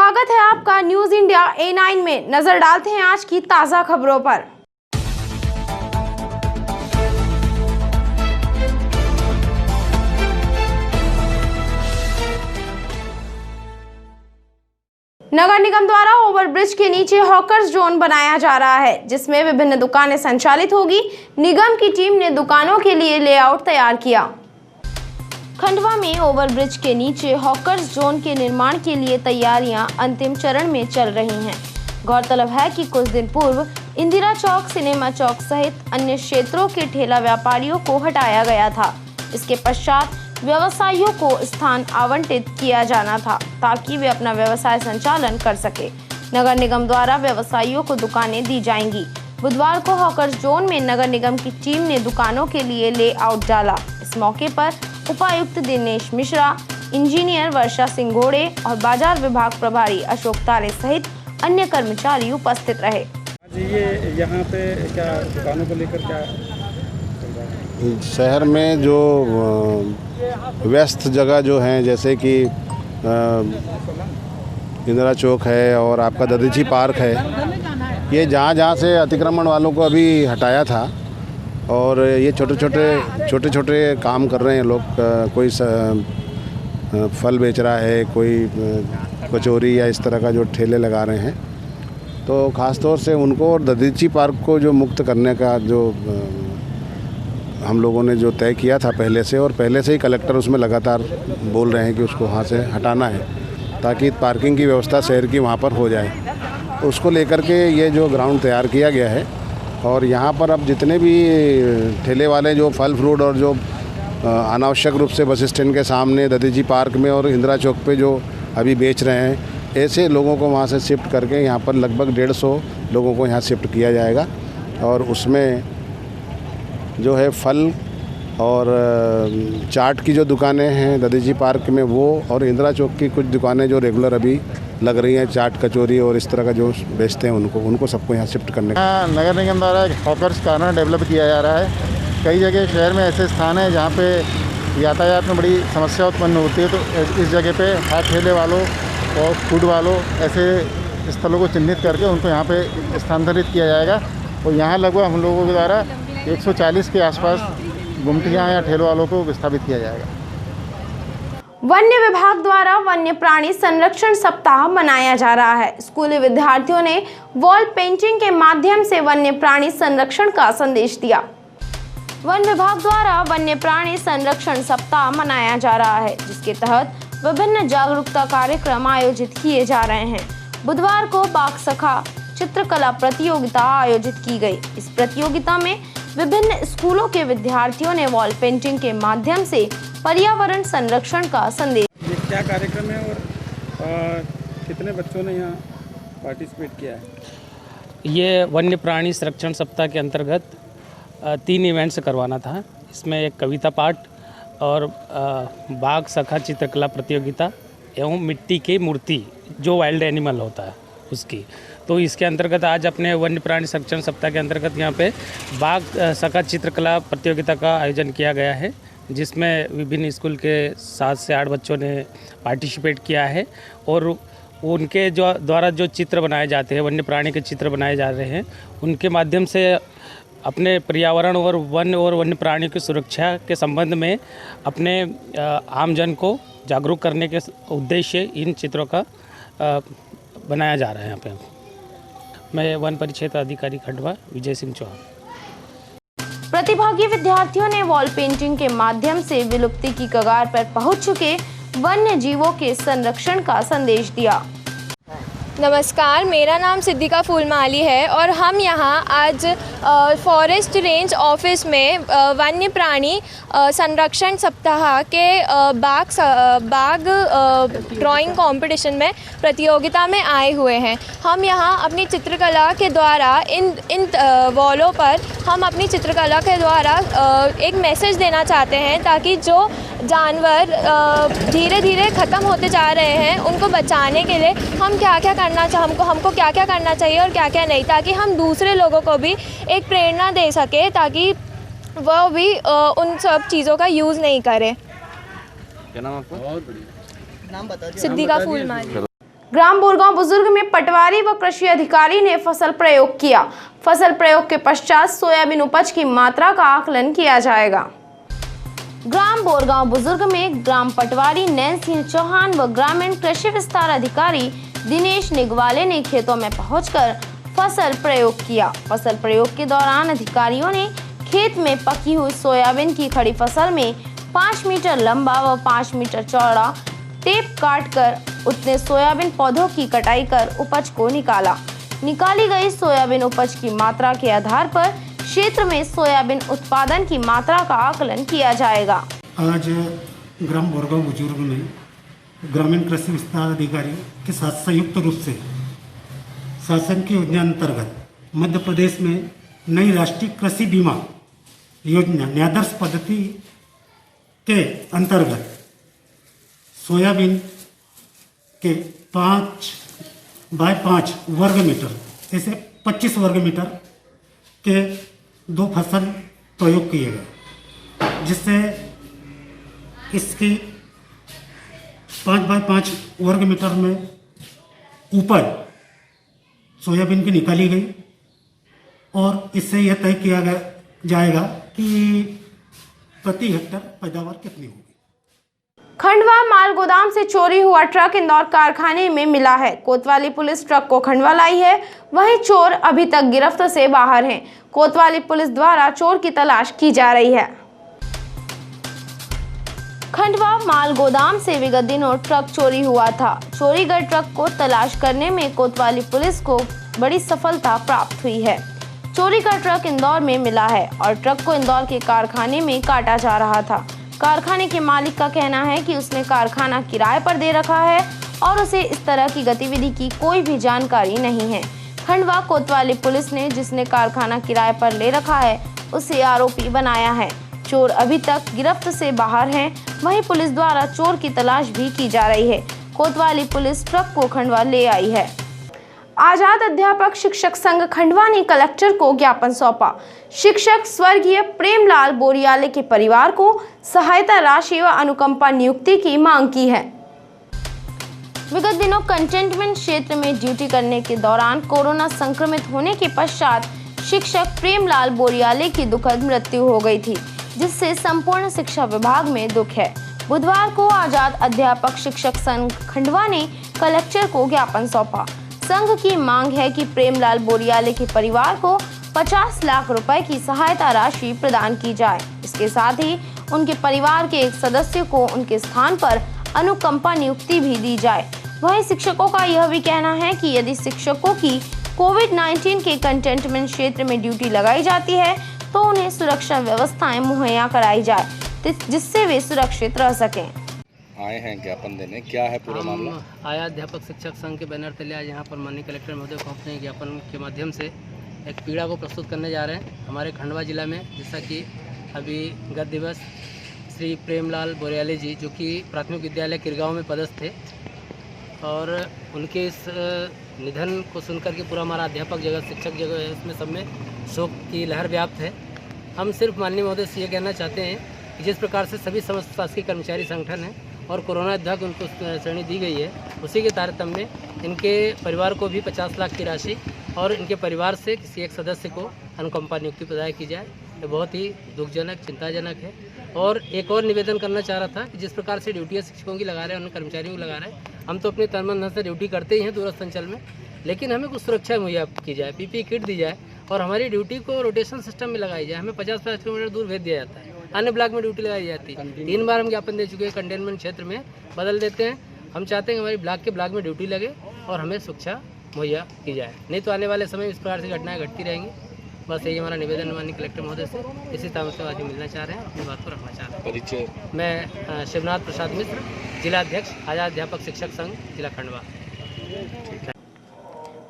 स्वागत है आपका न्यूज इंडिया A9 में। नजर डालते हैं आज की ताजा खबरों पर। नगर निगम द्वारा ओवरब्रिज के नीचे हॉकर्स जोन बनाया जा रहा है, जिसमें विभिन्न दुकानें संचालित होगी। निगम की टीम ने दुकानों के लिए लेआउट तैयार किया। खंडवा में ओवरब्रिज के नीचे हॉकर्स जोन के निर्माण के लिए तैयारियां अंतिम चरण में चल रही हैं। गौरतलब है कि कुछ दिन पूर्व इंदिरा चौक, सिनेमा चौक सहित अन्य क्षेत्रों के ठेला व्यापारियों को हटाया गया था। इसके पश्चात व्यवसायियों को स्थान आवंटित किया जाना था ताकि वे अपना व्यवसाय संचालन कर सके। नगर निगम द्वारा व्यवसायियों को दुकानें दी जाएंगी। बुधवार को हॉकर्स जोन में नगर निगम की टीम ने दुकानों के लिए लेआउट डाला। इस मौके पर उपायुक्त दिनेश मिश्रा, इंजीनियर वर्षा सिंह घोड़े और बाजार विभाग प्रभारी अशोक तारे सहित अन्य कर्मचारी उपस्थित रहे। ये यहाँ पे क्या दुकानों को लेकर क्या शहर में जो व्यस्त जगह जो हैं, जैसे कि इंदिरा चौक है और आपका ददीची पार्क है, ये जहाँ से अतिक्रमण वालों को अभी हटाया था और ये छोटे छोटे काम कर रहे हैं लोग। कोई फल बेच रहा है, कोई कचौरी या इस तरह का जो ठेले लगा रहे हैं, तो ख़ास तौर से उनको और ददीची पार्क को जो मुक्त करने का जो हम लोगों ने जो तय किया था पहले से, और पहले से ही कलेक्टर उसमें लगातार बोल रहे हैं कि उसको वहाँ से हटाना है ताकि पार्किंग की व्यवस्था शहर की वहाँ पर हो जाए। उसको लेकर के ये जो ग्राउंड तैयार किया गया है और यहाँ पर अब जितने भी ठेले वाले जो फल फ्रूट और जो अनावश्यक रूप से बस स्टैंड के सामने, ददीजी पार्क में और इंदिरा चौक पे जो अभी बेच रहे हैं, ऐसे लोगों को वहाँ से शिफ्ट करके यहाँ पर लगभग 150 लोगों को यहाँ शिफ्ट किया जाएगा। और उसमें जो है फल और चाट की जो दुकानें हैं ददीजी पार्क में, वो और इंदिरा चौक की कुछ दुकानें जो रेगुलर अभी लग रही हैं, चाट कचौरी और इस तरह का जो बेचते हैं, उनको सबको यहाँ शिफ्ट करने का नगर निगम द्वारा एक हॉकर्स कॉर्नर डेवलप किया जा रहा है। कई जगह शहर में ऐसे स्थान हैं जहाँ पे यातायात में बड़ी समस्या उत्पन्न होती है, तो इस जगह पे हर ठेले वालों और फूड वालों ऐसे स्थलों को चिन्हित करके उनको यहाँ पे स्थानांतरित किया जाएगा। और यहाँ लगभग हम लोगों के द्वारा 140 के आसपास गुमटियाँ या ठेलों वालों को विस्थापित किया जाएगा। वन्य विभाग द्वारा वन्य प्राणी संरक्षण सप्ताह मनाया जा रहा है। स्कूली विद्यार्थियों ने वॉल पेंटिंग के माध्यम से वन्य प्राणी संरक्षण का संदेश दिया। वन विभाग द्वारा वन्य प्राणी संरक्षण सप्ताह मनाया जा रहा है, जिसके तहत विभिन्न जागरूकता कार्यक्रम आयोजित किए जा रहे हैं। बुधवार को बाघ सखा चित्रकला प्रतियोगिता आयोजित की गई। इस प्रतियोगिता में विभिन्न स्कूलों के विद्यार्थियों ने वॉल पेंटिंग के माध्यम से पर्यावरण संरक्षण का संदेश। ये क्या कार्यक्रम है और कितने बच्चों ने यहाँ पार्टिसिपेट किया है? ये वन्य प्राणी संरक्षण सप्ताह के अंतर्गत 3 इवेंट्स करवाना था। इसमें एक कविता पाठ और बाघ सखा चित्रकला प्रतियोगिता एवं मिट्टी की मूर्ति जो वाइल्ड एनिमल होता है उसकी। तो इसके अंतर्गत आज अपने वन्य प्राणी संरक्षण सप्ताह के अंतर्गत यहाँ पे बाघ सखा चित्रकला प्रतियोगिता का आयोजन किया गया है, जिसमें विभिन्न स्कूल के 7 से 8 बच्चों ने पार्टिसिपेट किया है। और उनके जो द्वारा जो चित्र बनाए जाते हैं, वन्य प्राणी के चित्र बनाए जा रहे हैं, उनके माध्यम से अपने पर्यावरण और वन्य प्राणी की सुरक्षा के संबंध में अपने आमजन को जागरूक करने के उद्देश्य इन चित्रों का बनाया जा रहा है। यहाँ पे मैं वन परिक्षेत्र अधिकारी खंडवा विजय सिंह चौहान। प्रतिभागी विद्यार्थियों ने वॉल पेंटिंग के माध्यम से विलुप्ति की कगार पर पहुंच चुके वन्य जीवों के संरक्षण का संदेश दिया। नमस्कार, मेरा नाम सिद्धिका फूलमाली है और हम यहाँ आज फॉरेस्ट रेंज ऑफिस में वन्य प्राणी संरक्षण सप्ताह के बाघ ड्राइंग कंपटीशन में प्रतियोगिता में आए हुए हैं। हम यहाँ अपनी चित्रकला के द्वारा इन वॉलों पर हम अपनी चित्रकला के द्वारा एक मैसेज देना चाहते हैं, ताकि जो जानवर धीरे धीरे ख़त्म होते जा रहे हैं उनको बचाने के लिए हमको क्या क्या करना चाहिए और क्या क्या नहीं, ताकि हम दूसरे लोगों को भी एक प्रेरणा दे सके, ताकि वह भी उन सब चीज़ों का यूज़ नहीं करे। क्या नाम आपका? सिद्धिका फूलमाली। ग्राम बोरगांव बुजुर्ग में पटवारी व कृषि अधिकारी ने फसल प्रयोग किया। फसल प्रयोग के पश्चात सोयाबीन उपज की मात्रा का आकलन किया जाएगा। ग्राम बोरगांव बुजुर्ग में ग्राम पटवारी नैन सिंह चौहान व ग्रामीण कृषि विस्तार अधिकारी दिनेश निगवाले ने खेतों में पहुंचकर फसल प्रयोग किया। फसल प्रयोग के दौरान अधिकारियों ने खेत में पकी हुई सोयाबीन की खड़ी फसल में 5 मीटर लंबा व 5 मीटर चौड़ा टेप काटकर उतने सोयाबीन पौधों की कटाई कर उपज को निकाली गई सोयाबीन उपज की मात्रा के आधार पर क्षेत्र में सोयाबीन उत्पादन की मात्रा का आकलन किया जाएगा। आज ग्राम बोरगांव बुजुर्ग में ग्रामीण कृषि विस्तार अधिकारी के साथ संयुक्त रूप से शासन की योजना अंतर्गत मध्य प्रदेश में नई राष्ट्रीय कृषि बीमा योजना न्यादर्श पद्धति के अंतर्गत सोयाबीन के 5 बाय 5 वर्ग मीटर ऐसे 25 वर्ग मीटर के 2 फसल प्रयोग किए गए, जिससे इसकी 5 बाय 5 वर्ग मीटर में उपज सोयाबीन की निकाली गई और इससे यह तय किया जाएगा कि प्रति हेक्टर पैदावार कितनी होगी। खंडवा माल गोदाम से चोरी हुआ ट्रक इंदौर कारखाने में मिला है। कोतवाली पुलिस ट्रक को खंडवा लाई है, वहीं चोर अभी तक गिरफ्त से बाहर हैं। कोतवाली पुलिस द्वारा चोर की तलाश की जा रही है। खंडवा माल गोदाम से विगत दिनों ट्रक चोरी हुआ था। चोरी गए ट्रक को तलाश करने में कोतवाली पुलिस को बड़ी सफलता प्राप्त हुई है। चोरी का ट्रक इंदौर में मिला है और ट्रक को इंदौर के कारखाने में काटा जा रहा था। कारखाने के मालिक का कहना है कि उसने कारखाना किराए पर दे रखा है और उसे इस तरह की गतिविधि की कोई भी जानकारी नहीं है। खंडवा कोतवाली पुलिस ने जिसने कारखाना किराए पर ले रखा है उसे आरोपी बनाया है। चोर अभी तक गिरफ्त से बाहर हैं, वहीं पुलिस द्वारा चोर की तलाश भी की जा रही है। कोतवाली पुलिस ट्रक को खंडवा ले आई है। आजाद अध्यापक शिक्षक संघ खंडवा ने कलेक्टर को ज्ञापन सौंपा। शिक्षक स्वर्गीय प्रेमलाल बोरियाले के परिवार को सहायता राशि व अनुकंपा नियुक्ति की मांग की है। विगत दिनों कंटेनमेंट क्षेत्र में ड्यूटी करने के दौरान कोरोना संक्रमित होने के पश्चात शिक्षक प्रेमलाल बोरियाले की दुखद मृत्यु हो गई थी, जिससे संपूर्ण शिक्षा विभाग में दुख है। बुधवार को आजाद अध्यापक शिक्षक संघ खंडवा ने कलेक्टर को ज्ञापन सौंपा। संघ की मांग है कि प्रेमलाल बोरियाले के परिवार को 50 लाख रुपए की सहायता राशि प्रदान की जाए। इसके साथ ही उनके परिवार के एक सदस्य को उनके स्थान पर अनुकंपा नियुक्ति भी दी जाए। वहीं शिक्षकों का यह भी कहना है कि यदि शिक्षकों की कोविड-19 के कंटेनमेंट क्षेत्र में ड्यूटी लगाई जाती है तो उन्हें सुरक्षा व्यवस्थाएं मुहैया कराई जाए जिससे वे सुरक्षित रह सकें। आए हैं ज्ञापन देने, क्या है पूरा मामला? आया अध्यापक शिक्षक संघ के बैनर तले आज यहाँ पर माननीय कलेक्टर महोदय को अपने ज्ञापन के माध्यम से एक पीड़ा को प्रस्तुत करने जा रहे हैं हमारे खंडवा जिला में। जैसा कि अभी गत दिवस श्री प्रेमलाल बोरियाले जी, जो कि प्राथमिक विद्यालय किरगांव में पदस्थ थे, और उनके इस निधन को सुनकर के पूरा हमारा अध्यापक जगत, शिक्षक जगत, इसमें सब में शोक की लहर व्याप्त है। हम सिर्फ माननीय महोदय से ये कहना चाहते हैं कि जिस प्रकार से सभी समस्त शासकीय कर्मचारी संगठन हैं और कोरोना योद्धा उनको श्रेणी दी गई है, उसी के तारतम्य में इनके परिवार को भी 50 लाख की राशि और इनके परिवार से किसी एक सदस्य को अनुकंपा नियुक्ति प्रदान की जाए। ये बहुत ही दुखजनक, चिंताजनक है। और एक और निवेदन करना चाह रहा था कि जिस प्रकार से ड्यूटियाँ शिक्षकों की लगा रहे हैं, उन कर्मचारियों की लगा रहे हैं, हम तो अपने तन मन धन से ड्यूटी करते ही हैं दूरस्थ अंचल में, लेकिन हमें कुछ सुरक्षा मुहैया की जाए, पीपीई किट दी जाए और हमारी ड्यूटी को रोटेशन सिस्टम में लगाई जाए। हमें 50-50 किलोमीटर दूर भेज दिया जाता है, अन्य ब्लॉक में ड्यूटी लगाई जाती है। 3 बार हम ज्ञापन दे चुके हैं, कंटेनमेंट क्षेत्र में बदल देते हैं। हम चाहते हैं हमारी ब्लॉक में ड्यूटी लगे और हमें सुरक्षा मुहैया की जाए, नहीं तो आने वाले समय में इस प्रकार से घटनाएं घटती रहेंगी। बस यही हमारा निवेदन माननीय कलेक्टर महोदय से, इसी तरह से आज मिलना चाह रहे हैं, अपनी बात को रखना चाह रहे हैं। परिचय? मैं शिवनाथ प्रसाद मिश्र, जिला अध्यक्ष आजाद अध्यापक शिक्षक संघ जिला खंडवा।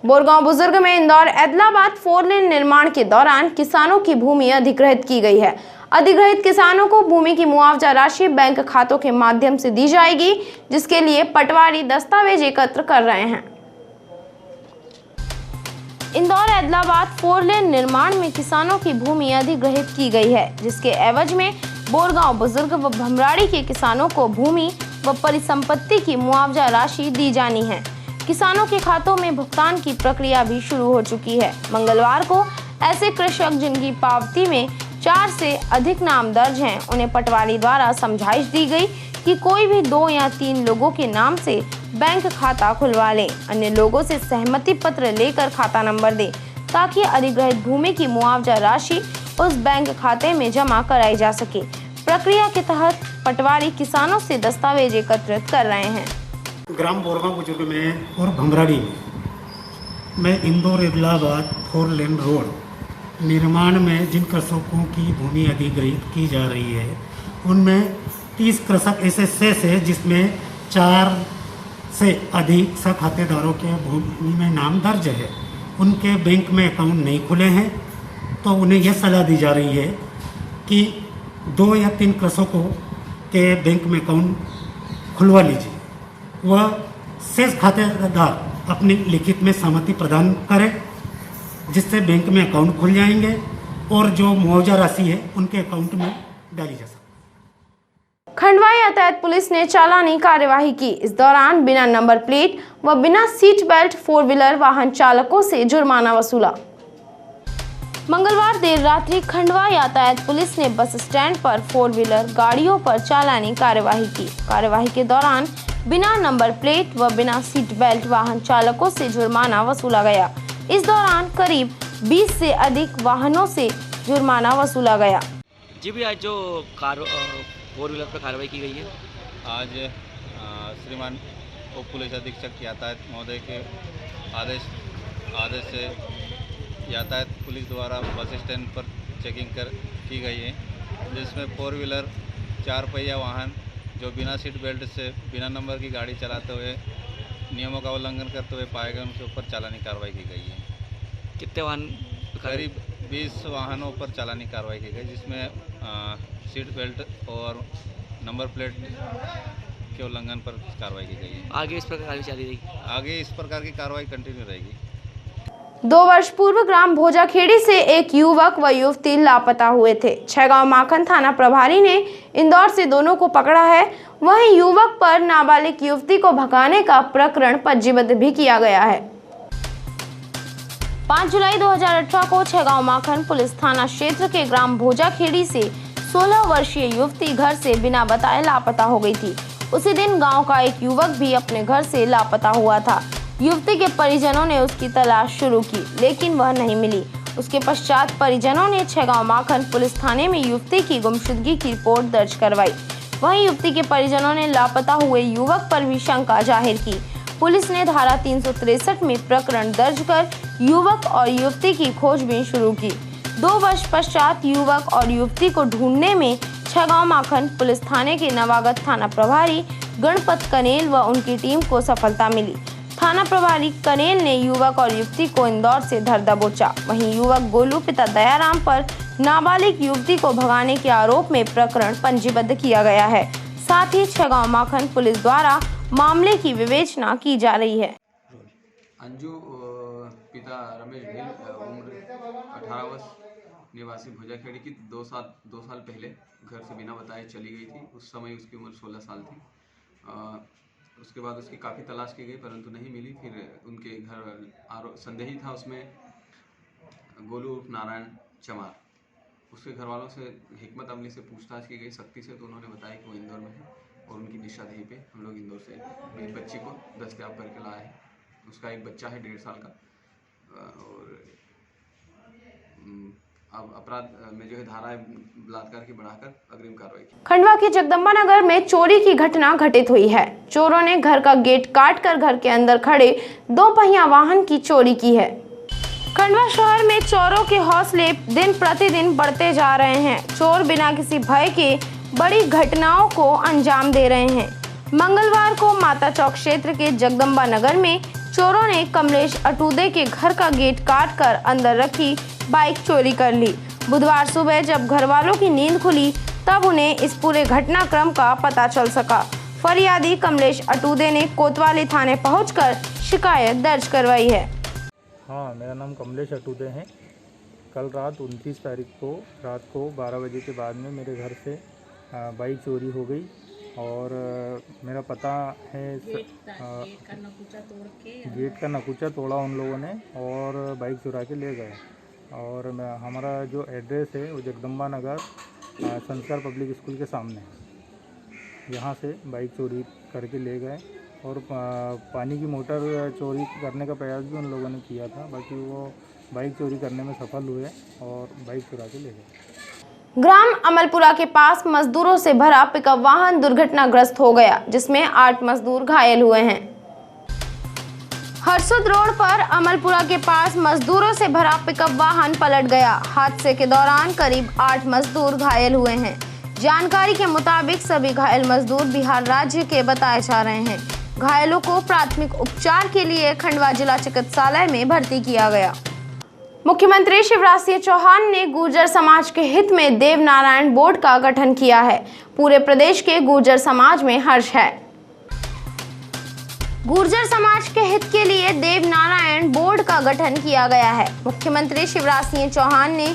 बोरगांव बुजुर्ग में इंदौर एदलाबाद 4 लेन निर्माण के दौरान किसानों की भूमि अधिग्रहित की गई है। अधिग्रहित किसानों को भूमि की मुआवजा राशि बैंक खातों के माध्यम से दी जाएगी, जिसके लिए पटवारी दस्तावेज एकत्र कर रहे हैं। इंदौर एदलाबाद 4 लेन निर्माण में किसानों की भूमि अधिग्रहित की गई है, जिसके एवज में बोरगांव बुजुर्ग व भमराड़ी के किसानों को भूमि व परिसंपत्ति की मुआवजा राशि दी जानी है। किसानों के खातों में भुगतान की प्रक्रिया भी शुरू हो चुकी है। मंगलवार को ऐसे कृषक जिनकी पावती में 4 से अधिक नाम दर्ज हैं, उन्हें पटवारी द्वारा समझाइश दी गई कि कोई भी 2 या 3 लोगों के नाम से बैंक खाता खुलवा ले, अन्य लोगों से सहमति पत्र लेकर खाता नंबर दे, ताकि अधिग्रहित भूमि की मुआवजा राशि उस बैंक खाते में जमा कराई जा सके। प्रक्रिया के तहत पटवारी किसानों से दस्तावेज एकत्रित कर रहे हैं। ग्राम बोरगांव बुजुर्ग में और भमराड़ी में इंदौर इलाहाबाद 4 लेन रोड निर्माण में जिन कृषकों की भूमि अधिग्रहित की जा रही है, उनमें 30 कृषक ऐसे शेष है जिसमें 4 से अधिक खातेदारों के भूमि में नाम दर्ज है। उनके बैंक में अकाउंट नहीं खुले हैं, तो उन्हें यह सलाह दी जा रही है कि 2 या 3 कृषकों के बैंक में अकाउंट खुलवा लीजिए। वह शेष खातेदार अपनी लिखित में सहमति प्रदान करें, जिससे बैंक में अकाउंट खुल जाएंगे और जो मुआवजा राशि है उनके अकाउंट में डाली जा सकती है। खंडवा यातायात पुलिस ने चालानी कार्यवाही की। इस दौरान बिना नंबर प्लेट व बिना सीट बेल्ट 4 व्हीलर वाहन चालकों से जुर्माना वसूला। मंगलवार देर रात्रि खंडवा यातायात पुलिस ने बस स्टैंड पर 4 व्हीलर गाड़ियों पर चालानी कार्यवाही की। कार्यवाही के दौरान बिना नंबर प्लेट व बिना सीट बेल्ट वाहन चालकों से जुर्माना वसूला गया। इस दौरान करीब 20 से अधिक वाहनों से जुर्माना वसूला गया। जी भी, आज जो 4 व्हीलर पर कार्रवाई की गई है, आज श्रीमान उप पुलिस अधीक्षक यातायात महोदय के आदेश से यातायात पुलिस द्वारा बस स्टैंड पर चेकिंग की गई है, जिसमें 4 व्हीलर 4 पहिया वाहन जो बिना सीट बेल्ट से बिना नंबर की गाड़ी चलाते हुए नियमों का उल्लंघन करते हुए पाए गए, उनके ऊपर चालानी कार्रवाई की गई है। कितने वाहन? करीब 20 वाहनों पर चालानी कार्रवाई की गई, जिसमें सीट बेल्ट और नंबर प्लेट के उल्लंघन पर कार्रवाई की गई है। आगे इस प्रकार कार्रवाई जारी रहेगी? आगे इस प्रकार की कार्रवाई कंटिन्यू रहेगी। 2 वर्ष पूर्व ग्राम भोजाखेड़ी से एक युवक व युवती लापता हुए थे। छैगांव माखन थाना प्रभारी ने इंदौर से दोनों को पकड़ा है। वहीं युवक पर नाबालिग युवती को भगाने का प्रकरण पंजीबद्ध भी किया गया है। 5 जुलाई 2018 को छैगांव माखन पुलिस थाना क्षेत्र के ग्राम भोजाखेड़ी से 16 वर्षीय युवती घर से बिना बताए लापता हो गई थी। उसी दिन गांव का एक युवक भी अपने घर से लापता हुआ था। युवती के परिजनों ने उसकी तलाश शुरू की, लेकिन वह नहीं मिली। उसके पश्चात परिजनों ने छैगांव माखन पुलिस थाने में युवती की गुमशुदगी की रिपोर्ट दर्ज करवाई। वहीं युवती के परिजनों ने लापता हुए युवक पर भी शंका जाहिर की। पुलिस ने धारा 363 में प्रकरण दर्ज कर युवक और युवती की खोजबीन शुरू की। 2 वर्ष पश्चात युवक और युवती को ढूंढने में छैगांव माखन पुलिस थाने के नवागत थाना प्रभारी गणपत कनेल व उनकी टीम को सफलता मिली। थाना प्रभारी कनेल ने युवक और युवती को इंदौर से धर दबोचा। वहीं युवक गोलू पिता दयाराम पर नाबालिग युवती को भगाने के आरोप में प्रकरण पंजीबद्ध किया गया है। साथ ही छैगांव माखन पुलिस द्वारा मामले की विवेचना की जा रही है। अंजू पिता रमेश भील, उम्र 18 वर्ष, निवासी भोजाखेड़ी की 2 साल पहले घर से बिना बताए चली गई थी। उस समय उसकी उम्र 16 साल थी। उसके बाद उसकी काफ़ी तलाश की गई, परंतु नहीं मिली। फिर उनके घर संदेही था उसमें गोलू नारायण चमार। उसके घर वालों से हिकमत अमली से पूछताछ की गई सख्ती से, तो उन्होंने बताया कि वो इंदौर में है और उनकी निशानदेही पे हम लोग इंदौर से इस बच्ची को दस्तयाब करके लाए हैं। उसका एक बच्चा है 1.5 साल का। और अब अपराध में जो है धारा बलात्कार की बढ़ाकर अग्रिम कार्रवाई की। खंडवा के जगदम्बा नगर में चोरी की घटना घटित हुई है। चोरों ने घर का गेट काटकर घर के अंदर खड़े 2 पहिया वाहन की चोरी की है। खंडवा शहर में चोरों के हौसले दिन प्रतिदिन बढ़ते जा रहे हैं। चोर बिना किसी भय के बड़ी घटनाओं को अंजाम दे रहे हैं। मंगलवार को माता चौक क्षेत्र के जगदम्बा नगर में चोरों ने कमलेश अटूदे के घर का गेट काटकर अंदर रखी बाइक चोरी कर ली। बुधवार सुबह जब घर वालों की नींद खुली, तब उन्हें इस पूरे घटनाक्रम का पता चल सका। फरियादी कमलेश अटूदे ने कोतवाली थाने पहुंचकर शिकायत दर्ज करवाई है। हाँ, मेरा नाम कमलेश अटूदे है। कल रात 29 तारीख को रात को 12 बजे के बाद में मेरे घर से बाइक चोरी हो गई और मेरा पता है गेट का नकुचा तोड़ा उन लोगों ने और बाइक चुरा के ले गए। और हमारा जो एड्रेस है वो जगदम्बा नगर संस्कार पब्लिक स्कूल के सामने, यहाँ से बाइक चोरी करके ले गए। और पानी की मोटर चोरी करने का प्रयास भी उन लोगों ने किया था, बाकी वो बाइक चोरी करने में सफल हुए और बाइक चुरा के ले गए। ग्राम अमलपुरा के पास मजदूरों से भरा पिकअप वाहन दुर्घटनाग्रस्त हो गया, जिसमें 8 मजदूर घायल हुए हैं। हरसुद रोड पर अमलपुरा के पास मजदूरों से भरा पिकअप वाहन पलट गया। हादसे के दौरान करीब 8 मजदूर घायल हुए हैं। जानकारी के मुताबिक सभी घायल मजदूर बिहार राज्य के बताए जा रहे हैं। घायलों को प्राथमिक उपचार के लिए खंडवा जिला चिकित्सालय में भर्ती किया गया। मुख्यमंत्री शिवराज सिंह चौहान ने गुर्जर समाज के हित में देव नारायण बोर्ड का गठन किया है। पूरे प्रदेश के गुर्जर समाज में हर्ष है। गुर्जर समाज के हित के लिए देव नारायण बोर्ड का गठन किया गया है। मुख्यमंत्री शिवराज सिंह चौहान ने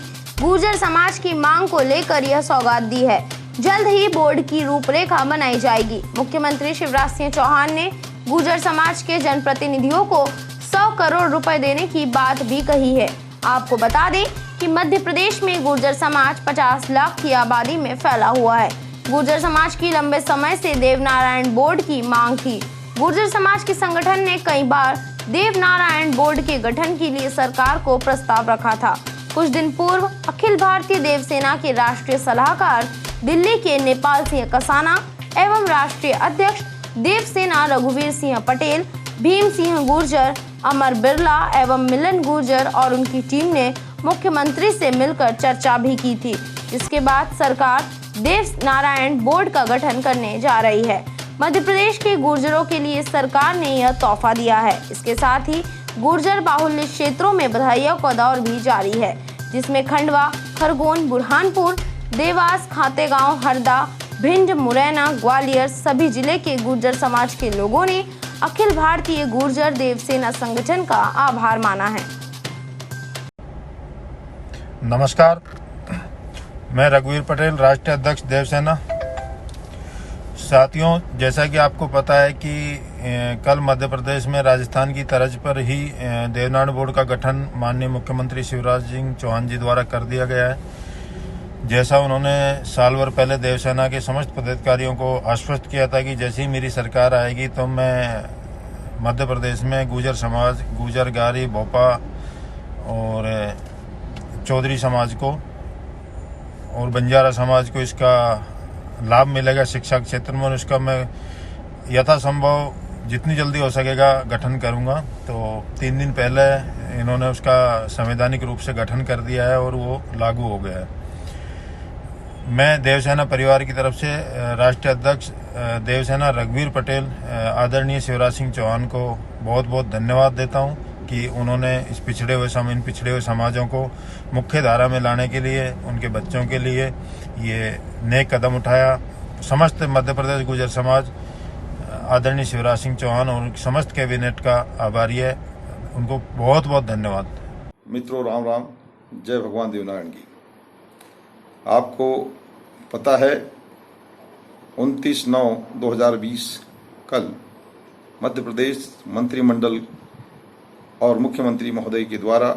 गुर्जर समाज की मांग को लेकर यह सौगात दी है। जल्द ही बोर्ड की रूपरेखा बनाई जाएगी। मुख्यमंत्री शिवराज सिंह चौहान ने गुर्जर समाज के जनप्रतिनिधियों को 100 करोड़ रुपए देने की बात भी कही है। आपको बता दें कि मध्य प्रदेश में गुर्जर समाज 50 लाख की आबादी में फैला हुआ है। गुर्जर समाज की लंबे समय से देव नारायण बोर्ड की मांग थी। गुर्जर समाज के संगठन ने कई बार देव नारायण बोर्ड के गठन के लिए सरकार को प्रस्ताव रखा था। कुछ दिन पूर्व अखिल भारतीय देव सेना के राष्ट्रीय सलाहकार दिल्ली के नेपाल सिंह कसाना एवं राष्ट्रीय अध्यक्ष देव सेना रघुवीर सिंह पटेल, भीम सिंह गुर्जर, अमर बिरला एवं मिलन गुर्जर और उनकी टीम ने मुख्यमंत्री से मिलकर चर्चा भी की थी। इसके बाद सरकार देव नारायण बोर्ड का गठन करने जा रही है। मध्य प्रदेश के गुर्जरों के लिए सरकार ने यह तोहफा दिया है। इसके साथ ही गुर्जर बाहुल्य क्षेत्रों में बधाइयों का दौर भी जारी है, जिसमें खंडवा, खरगोन, बुरहानपुर, देवास, खातेगांव, हरदा, भिंड, मुरैना, ग्वालियर सभी जिले के गुर्जर समाज के लोगों ने अखिल भारतीय गुर्जर देव सेना संगठन का आभार माना है। नमस्कार, मैं रघुवीर पटेल, राष्ट्रीय अध्यक्ष देव सेना। साथियों, जैसा कि आपको पता है कि कल मध्य प्रदेश में राजस्थान की तर्ज पर ही देवनारायण बोर्ड का गठन माननीय मुख्यमंत्री शिवराज सिंह चौहान जी द्वारा कर दिया गया है। जैसा उन्होंने साल भर पहले देवसेना के समस्त पदाधिकारियों को आश्वस्त किया था कि जैसे ही मेरी सरकार आएगी तो मैं मध्य प्रदेश में गुर्जर समाज, गुर्जर, गारी, भोपा और चौधरी समाज को और बंजारा समाज को इसका लाभ मिलेगा शिक्षा क्षेत्र में, और उसका मैं यथासंभव जितनी जल्दी हो सकेगा गठन करूंगा। तो 3 दिन पहले इन्होंने उसका संवैधानिक रूप से गठन कर दिया है और वो लागू हो गया है। मैं देवसेना परिवार की तरफ से राष्ट्रीय अध्यक्ष देवसेना रघुवीर पटेल आदरणीय शिवराज सिंह चौहान को बहुत बहुत धन्यवाद देता हूं कि उन्होंने इन पिछड़े हुए समाजों को मुख्य धारा में लाने के लिए, उनके बच्चों के लिए ये नेक कदम उठाया। समस्त मध्य प्रदेश गुर्जर समाज आदरणीय शिवराज सिंह चौहान और समस्त कैबिनेट का आभारी है। उनको बहुत बहुत धन्यवाद। मित्रों, राम राम, जय भगवान देवनारायण की। आपको पता है 29/9/2020 कल मध्य प्रदेश मंत्रिमंडल और मुख्यमंत्री महोदय के द्वारा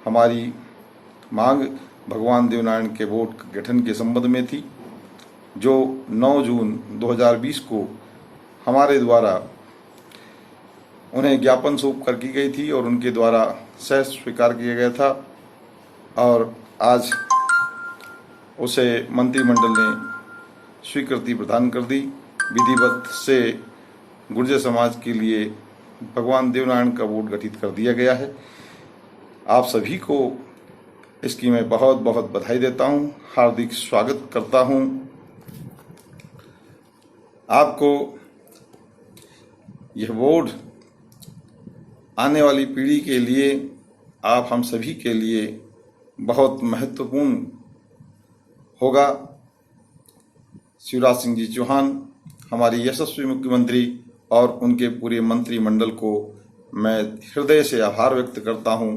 हमारी मांग भगवान देवनारायण के बोर्ड के गठन के संबंध में थी, जो 9 जून 2020 को हमारे द्वारा उन्हें ज्ञापन सौंप कर की गई थी और उनके द्वारा सह स्वीकार किया गया था। और आज उसे मंत्रिमंडल ने स्वीकृति प्रदान कर दी। विधिवत से गुर्जर समाज के लिए भगवान देवनारायण का बोर्ड गठित कर दिया गया है। आप सभी को इसकी मैं बहुत बहुत बधाई देता हूं, हार्दिक स्वागत करता हूं। आपको यह बोर्ड आने वाली पीढ़ी के लिए, आप हम सभी के लिए बहुत महत्वपूर्ण होगा। शिवराज सिंह जी चौहान हमारे यशस्वी मुख्यमंत्री और उनके पूरे मंत्रिमंडल को मैं हृदय से आभार व्यक्त करता हूं।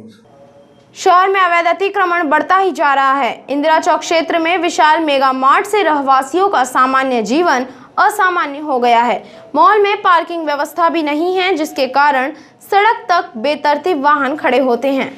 शहर में अवैध अतिक्रमण बढ़ता ही जा रहा है। इंदिरा चौक क्षेत्र में विशाल मेगा मार्ट से रहवासियों का सामान्य जीवन असामान्य हो गया है। मॉल में पार्किंग व्यवस्था भी नहीं है, जिसके कारण सड़क तक बेतरतीब वाहन खड़े होते हैं।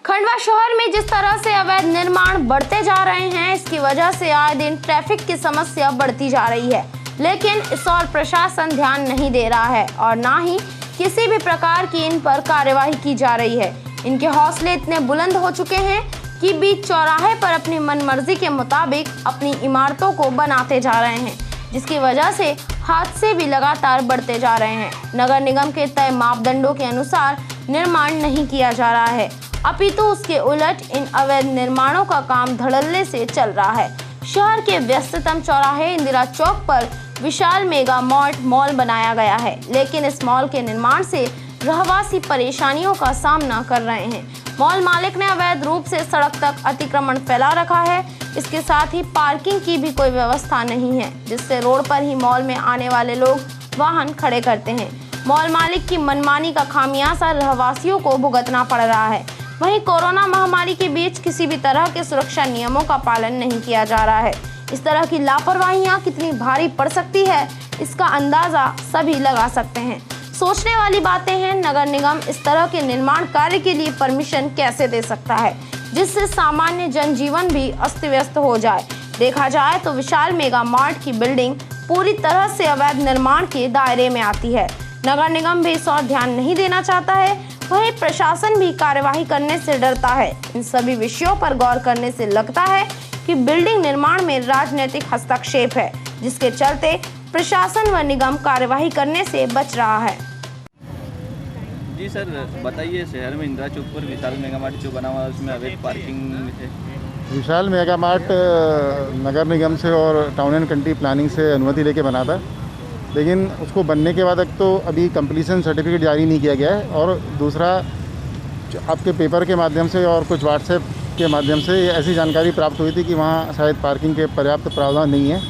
खंडवा शहर में जिस तरह से अवैध निर्माण बढ़ते जा रहे हैं, इसकी वजह से आए दिन ट्रैफिक की समस्या बढ़ती जा रही है, लेकिन इस और प्रशासन ध्यान नहीं दे रहा है और ना ही किसी भी प्रकार की इन पर कार्यवाही की जा रही है। इनके हौसले इतने बुलंद हो चुके हैं कि बीच चौराहे पर अपनी मनमर्जी के मुताबिक अपनी इमारतों को बनाते जा रहे हैं, जिसकी वजह से हादसे भी लगातार बढ़ते जा रहे हैं। नगर निगम के तय मापदंडों के अनुसार निर्माण नहीं किया जा रहा है, अपितु उसके उलट इन अवैध निर्माणों का काम धड़ल्ले से चल रहा है। शहर के व्यस्ततम चौराहे इंदिरा चौक पर विशाल मेगा मार्ट मॉल बनाया गया है, लेकिन इस मॉल के निर्माण से रहवासी परेशानियों का सामना कर रहे हैं। मॉल मालिक ने अवैध रूप से सड़क तक अतिक्रमण फैला रखा है। इसके साथ ही पार्किंग की भी कोई व्यवस्था नहीं है, जिससे रोड पर ही मॉल में आने वाले लोग वाहन खड़े करते हैं। मॉल मालिक की मनमानी का खामियाजा रहवासियों को भुगतना पड़ रहा है। वहीं कोरोना महामारी के बीच किसी भी तरह के सुरक्षा नियमों का पालन नहीं किया जा रहा है। इस तरह की लापरवाहियां कितनी भारी पड़ सकती है, इसका अंदाजा सभी लगा सकते हैं। सोचने वाली बातें हैं, नगर निगम इस तरह के निर्माण कार्य के लिए परमिशन कैसे दे सकता है, जिससे सामान्य जनजीवन भी अस्त व्यस्त हो जाए। देखा जाए तो विशाल मेगा मार्ट की बिल्डिंग पूरी तरह से अवैध निर्माण के दायरे में आती है। नगर निगम भी इस और ध्यान नहीं देना चाहता है, वहीं प्रशासन भी कार्यवाही करने से डरता है। इन सभी विषयों पर गौर करने से लगता है कि बिल्डिंग निर्माण में राजनीतिक हस्तक्षेप है, जिसके चलते प्रशासन व निगम कार्यवाही करने से बच रहा है। जी सर, बताइए, शहर में इंदिरा चौक पर विशाल मेगा मार्ट जो बना हुआ है उसमें अवैध पार्किंग है। विशाल मेगा मार्ट नगर निगम से और टाउन एंड कंट्री प्लानिंग से अनुमति लेके बना था, लेकिन उसको बनने के बाद तक तो अभी कंप्लीशन सर्टिफिकेट जारी नहीं किया गया है। और दूसरा, आपके पेपर के माध्यम से और कुछ व्हाट्सएप के माध्यम से ऐसी जानकारी प्राप्त हुई थी कि वहाँ शायद पार्किंग के पर्याप्त प्रावधान नहीं है।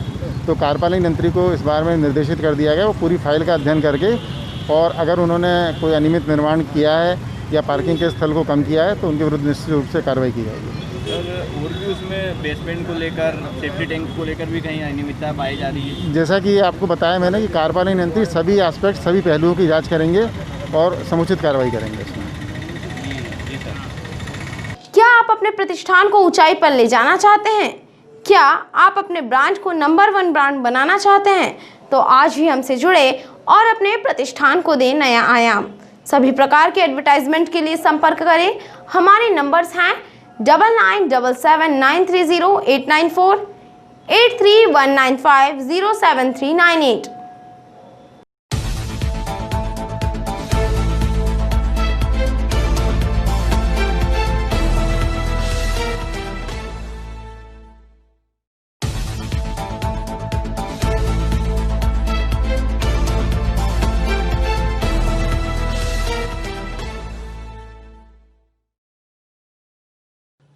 तो कार्यपालिक मंत्री को इस बारे में निर्देशित कर दिया गया वो पूरी फाइल का अध्ययन करके, और अगर उन्होंने कोई अनियमित निर्माण किया है या पार्किंग के स्थल को कम किया है तो उनके विरुद्ध निश्चित रूप से कार्रवाई की जाएगी। सर, और भी उसमें बेसमेंट को लेकर, सेफ्टी टैंक को लेकर भी कहीं अनियमितता पाई जा रही है। जैसा कि आपको बताया मैंने कि कार्यपालिक मंत्री सभी एस्पेक्ट, सभी पहलुओं की जांच करेंगे और समुचित कार्रवाई करेंगे इसमें। क्या आप अपने प्रतिष्ठान को ऊंचाई पर ले जाना चाहते हैं? क्या आप अपने ब्रांच को नंबर 1 ब्रांड बनाना चाहते हैं? तो आज ही हमसे जुड़े और अपने प्रतिष्ठान को दें नया आयाम। सभी प्रकार के एडवर्टाइजमेंट के लिए संपर्क करें। हमारे नंबर्स हैं 9977930894, 8319507398।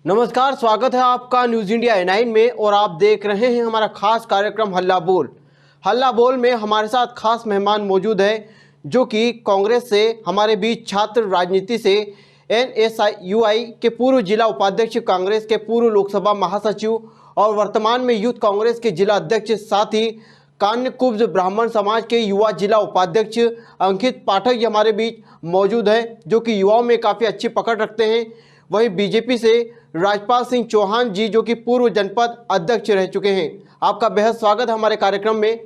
नमस्कार, स्वागत है आपका न्यूज़ इंडिया A9 में और आप देख रहे हैं हमारा खास कार्यक्रम हल्ला बोल। हल्ला बोल में हमारे साथ खास मेहमान मौजूद है जो कि कांग्रेस से हमारे बीच छात्र राजनीति से NSUI के पूर्व जिला उपाध्यक्ष, कांग्रेस के पूर्व लोकसभा महासचिव और वर्तमान में यूथ कांग्रेस के जिला अध्यक्ष, साथ ही कान्यकुब्ज ब्राह्मण समाज के युवा जिला उपाध्यक्ष अंकित पाठक हमारे बीच मौजूद है जो कि युवाओं में काफ़ी अच्छी पकड़ रखते हैं। वहीं बीजेपी से राजपाल सिंह चौहान जी जो कि पूर्व जनपद अध्यक्ष रह चुके हैं। आपका बेहद स्वागत है हमारे कार्यक्रम में।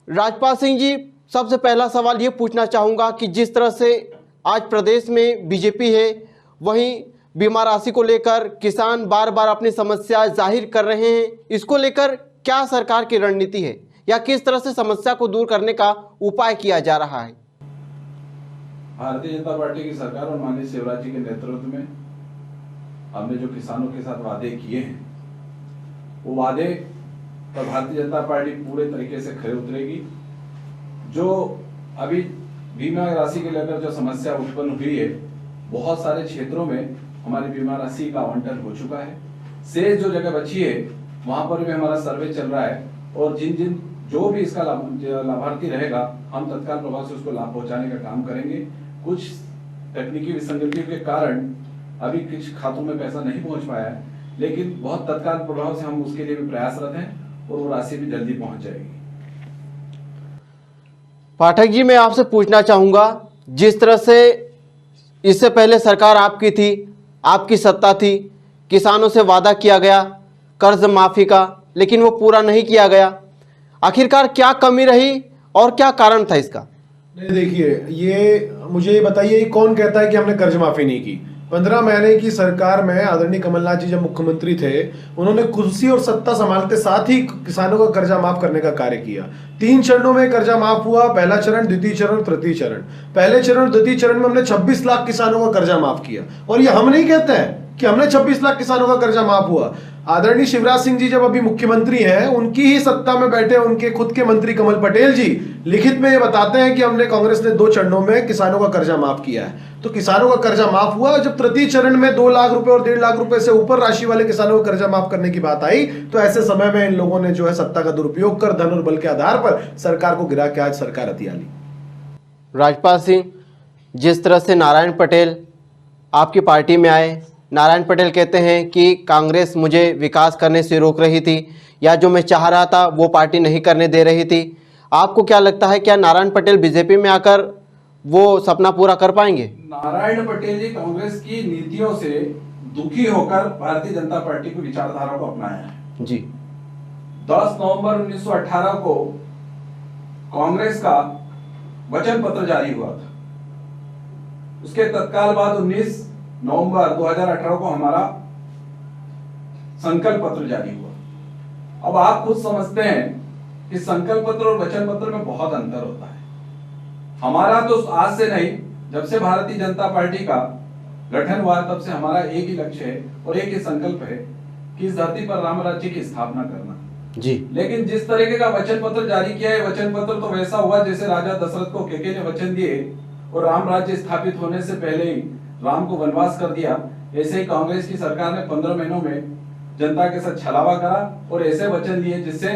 राजपाल सिंह जी, सबसे पहला सवाल ये पूछना चाहूँगा कि जिस तरह से आज प्रदेश में बीजेपी है, वहीं बीमा राशि को लेकर किसान बार बार अपनी समस्या जाहिर कर रहे हैं, इसको लेकर क्या सरकार की रणनीति है या किस तरह से समस्या को दूर करने का उपाय किया जा रहा है? भारतीय जनता पार्टी की सरकार और माननीय शिवराज जी के नेतृत्व में हमने जो किसानों के साथ वादे किए हैं, वो वादे पर भारतीय जनता पार्टी पूरे तरीके से खरे उतरेगी। जो अभी बीमा राशि के लेकर जो समस्या उत्पन्न हुई है, बहुत सारे क्षेत्रों में हमारी बीमा राशि का आवंटन हो चुका है। शेष जो जगह बची है वहां पर भी हमारा सर्वे चल रहा है और जिन जो भी इसका लाभार्थी रहेगा, हम तत्काल प्रभाव से उसको लाभ पहुंचाने का काम करेंगे। कुछ तकनीकी विसंगतियों के कारण अभी कुछ खातों में पैसा नहीं पहुंच पाया है, लेकिन बहुत तत्काल प्रभाव से हम उसके लिए भी प्रयासरत हैं और वो राशि भी जल्दी पहुंच जाएगी। पाठक जी, मैं आपसे पूछना चाहूँगा, जिस तरह से इससे पहले सरकार आपकी थी, आपकी सत्ता थी, किसानों से वादा किया गया कर्ज माफ़ी का, लेकिन वो पूरा नहीं किया गया, आखिरकार क्या कमी रही और क्या कारण था इसका? नहीं, देखिए, ये मुझे ये बताइए, कौन कहता है कि हमने कर्ज माफ़ी नहीं की? 15 महीने की सरकार में आदरणीय कमलनाथ जी जब मुख्यमंत्री थे, उन्होंने कुर्सी और सत्ता संभालते साथ ही किसानों का कर्जा माफ करने का कार्य किया। 3 चरणों में कर्जा माफ हुआ, पहला चरण, द्वितीय चरण, तृतीय चरण। पहले चरण और द्वितीय चरण में हमने 26 लाख किसानों का कर्जा माफ किया। और ये हम नहीं कहते हैं कि हमने 26 लाख किसानों का कर्जा माफ हुआ। आदरणीय शिवराज सिंह जी जब अभी मुख्यमंत्री हैं, उनकी ही सत्ता में बैठे उनके खुद के मंत्री कमल पटेल जी लिखित में ये बताते हैं कि हमने कांग्रेस ने 2 चरणों में किसानों का कर्जा माफ किया है। तो किसानों का कर्जा माफ हुआ। जब तृतीय चरण में 2 लाख रुपए और 1.5 लाख रुपए से ऊपर राशि वाले किसानों का कर्जा माफ करने की बात आई, तो ऐसे समय में इन लोगों ने जो है सत्ता का दुरुपयोग कर धन और बल के आधार पर सरकार को गिरा के आज सरकार हथिया ली। राजपाल सिंह, जिस तरह से नारायण पटेल आपकी पार्टी में आए, नारायण पटेल कहते हैं कि कांग्रेस मुझे विकास करने से रोक रही थी, या जो मैं चाह रहा था वो पार्टी नहीं करने दे रही थी। आपको क्या लगता है, क्या नारायण पटेल बीजेपी में आकर वो सपना पूरा कर पाएंगे? नारायण पटेल जी कांग्रेस की नीतियों से दुखी होकर भारतीय जनता पार्टी की विचारधारा को अपनाया है जी। 10 नवंबर 1918 को कांग्रेस का वचन पत्र जारी हुआ था। उसके तत्काल बाद 19 नवंबर 2018 को हमारा संकल्प पत्र जारी हुआ। अब आप खुद समझते हैं कि संकल्प पत्र और वचन पत्र में बहुत अंतर होता है। हमारा तो आज से नहीं, जब से भारतीय जनता पार्टी का गठन हुआ तब से हमारा एक ही लक्ष्य है और एक ही संकल्प है कि इस धरती पर राम राज्य की स्थापना करना जी। लेकिन जिस तरीके का वचन पत्र जारी किया है, वचन पत्र तो वैसा हुआ जैसे राजा दशरथ को केके ने वचन दिए और राम राज्य स्थापित होने से पहले ही राम को वनवास कर दिया। ऐसे ही कांग्रेस की सरकार ने 15 महीनों में जनता के साथ छलावा करा और ऐसे वचन दिए जिससे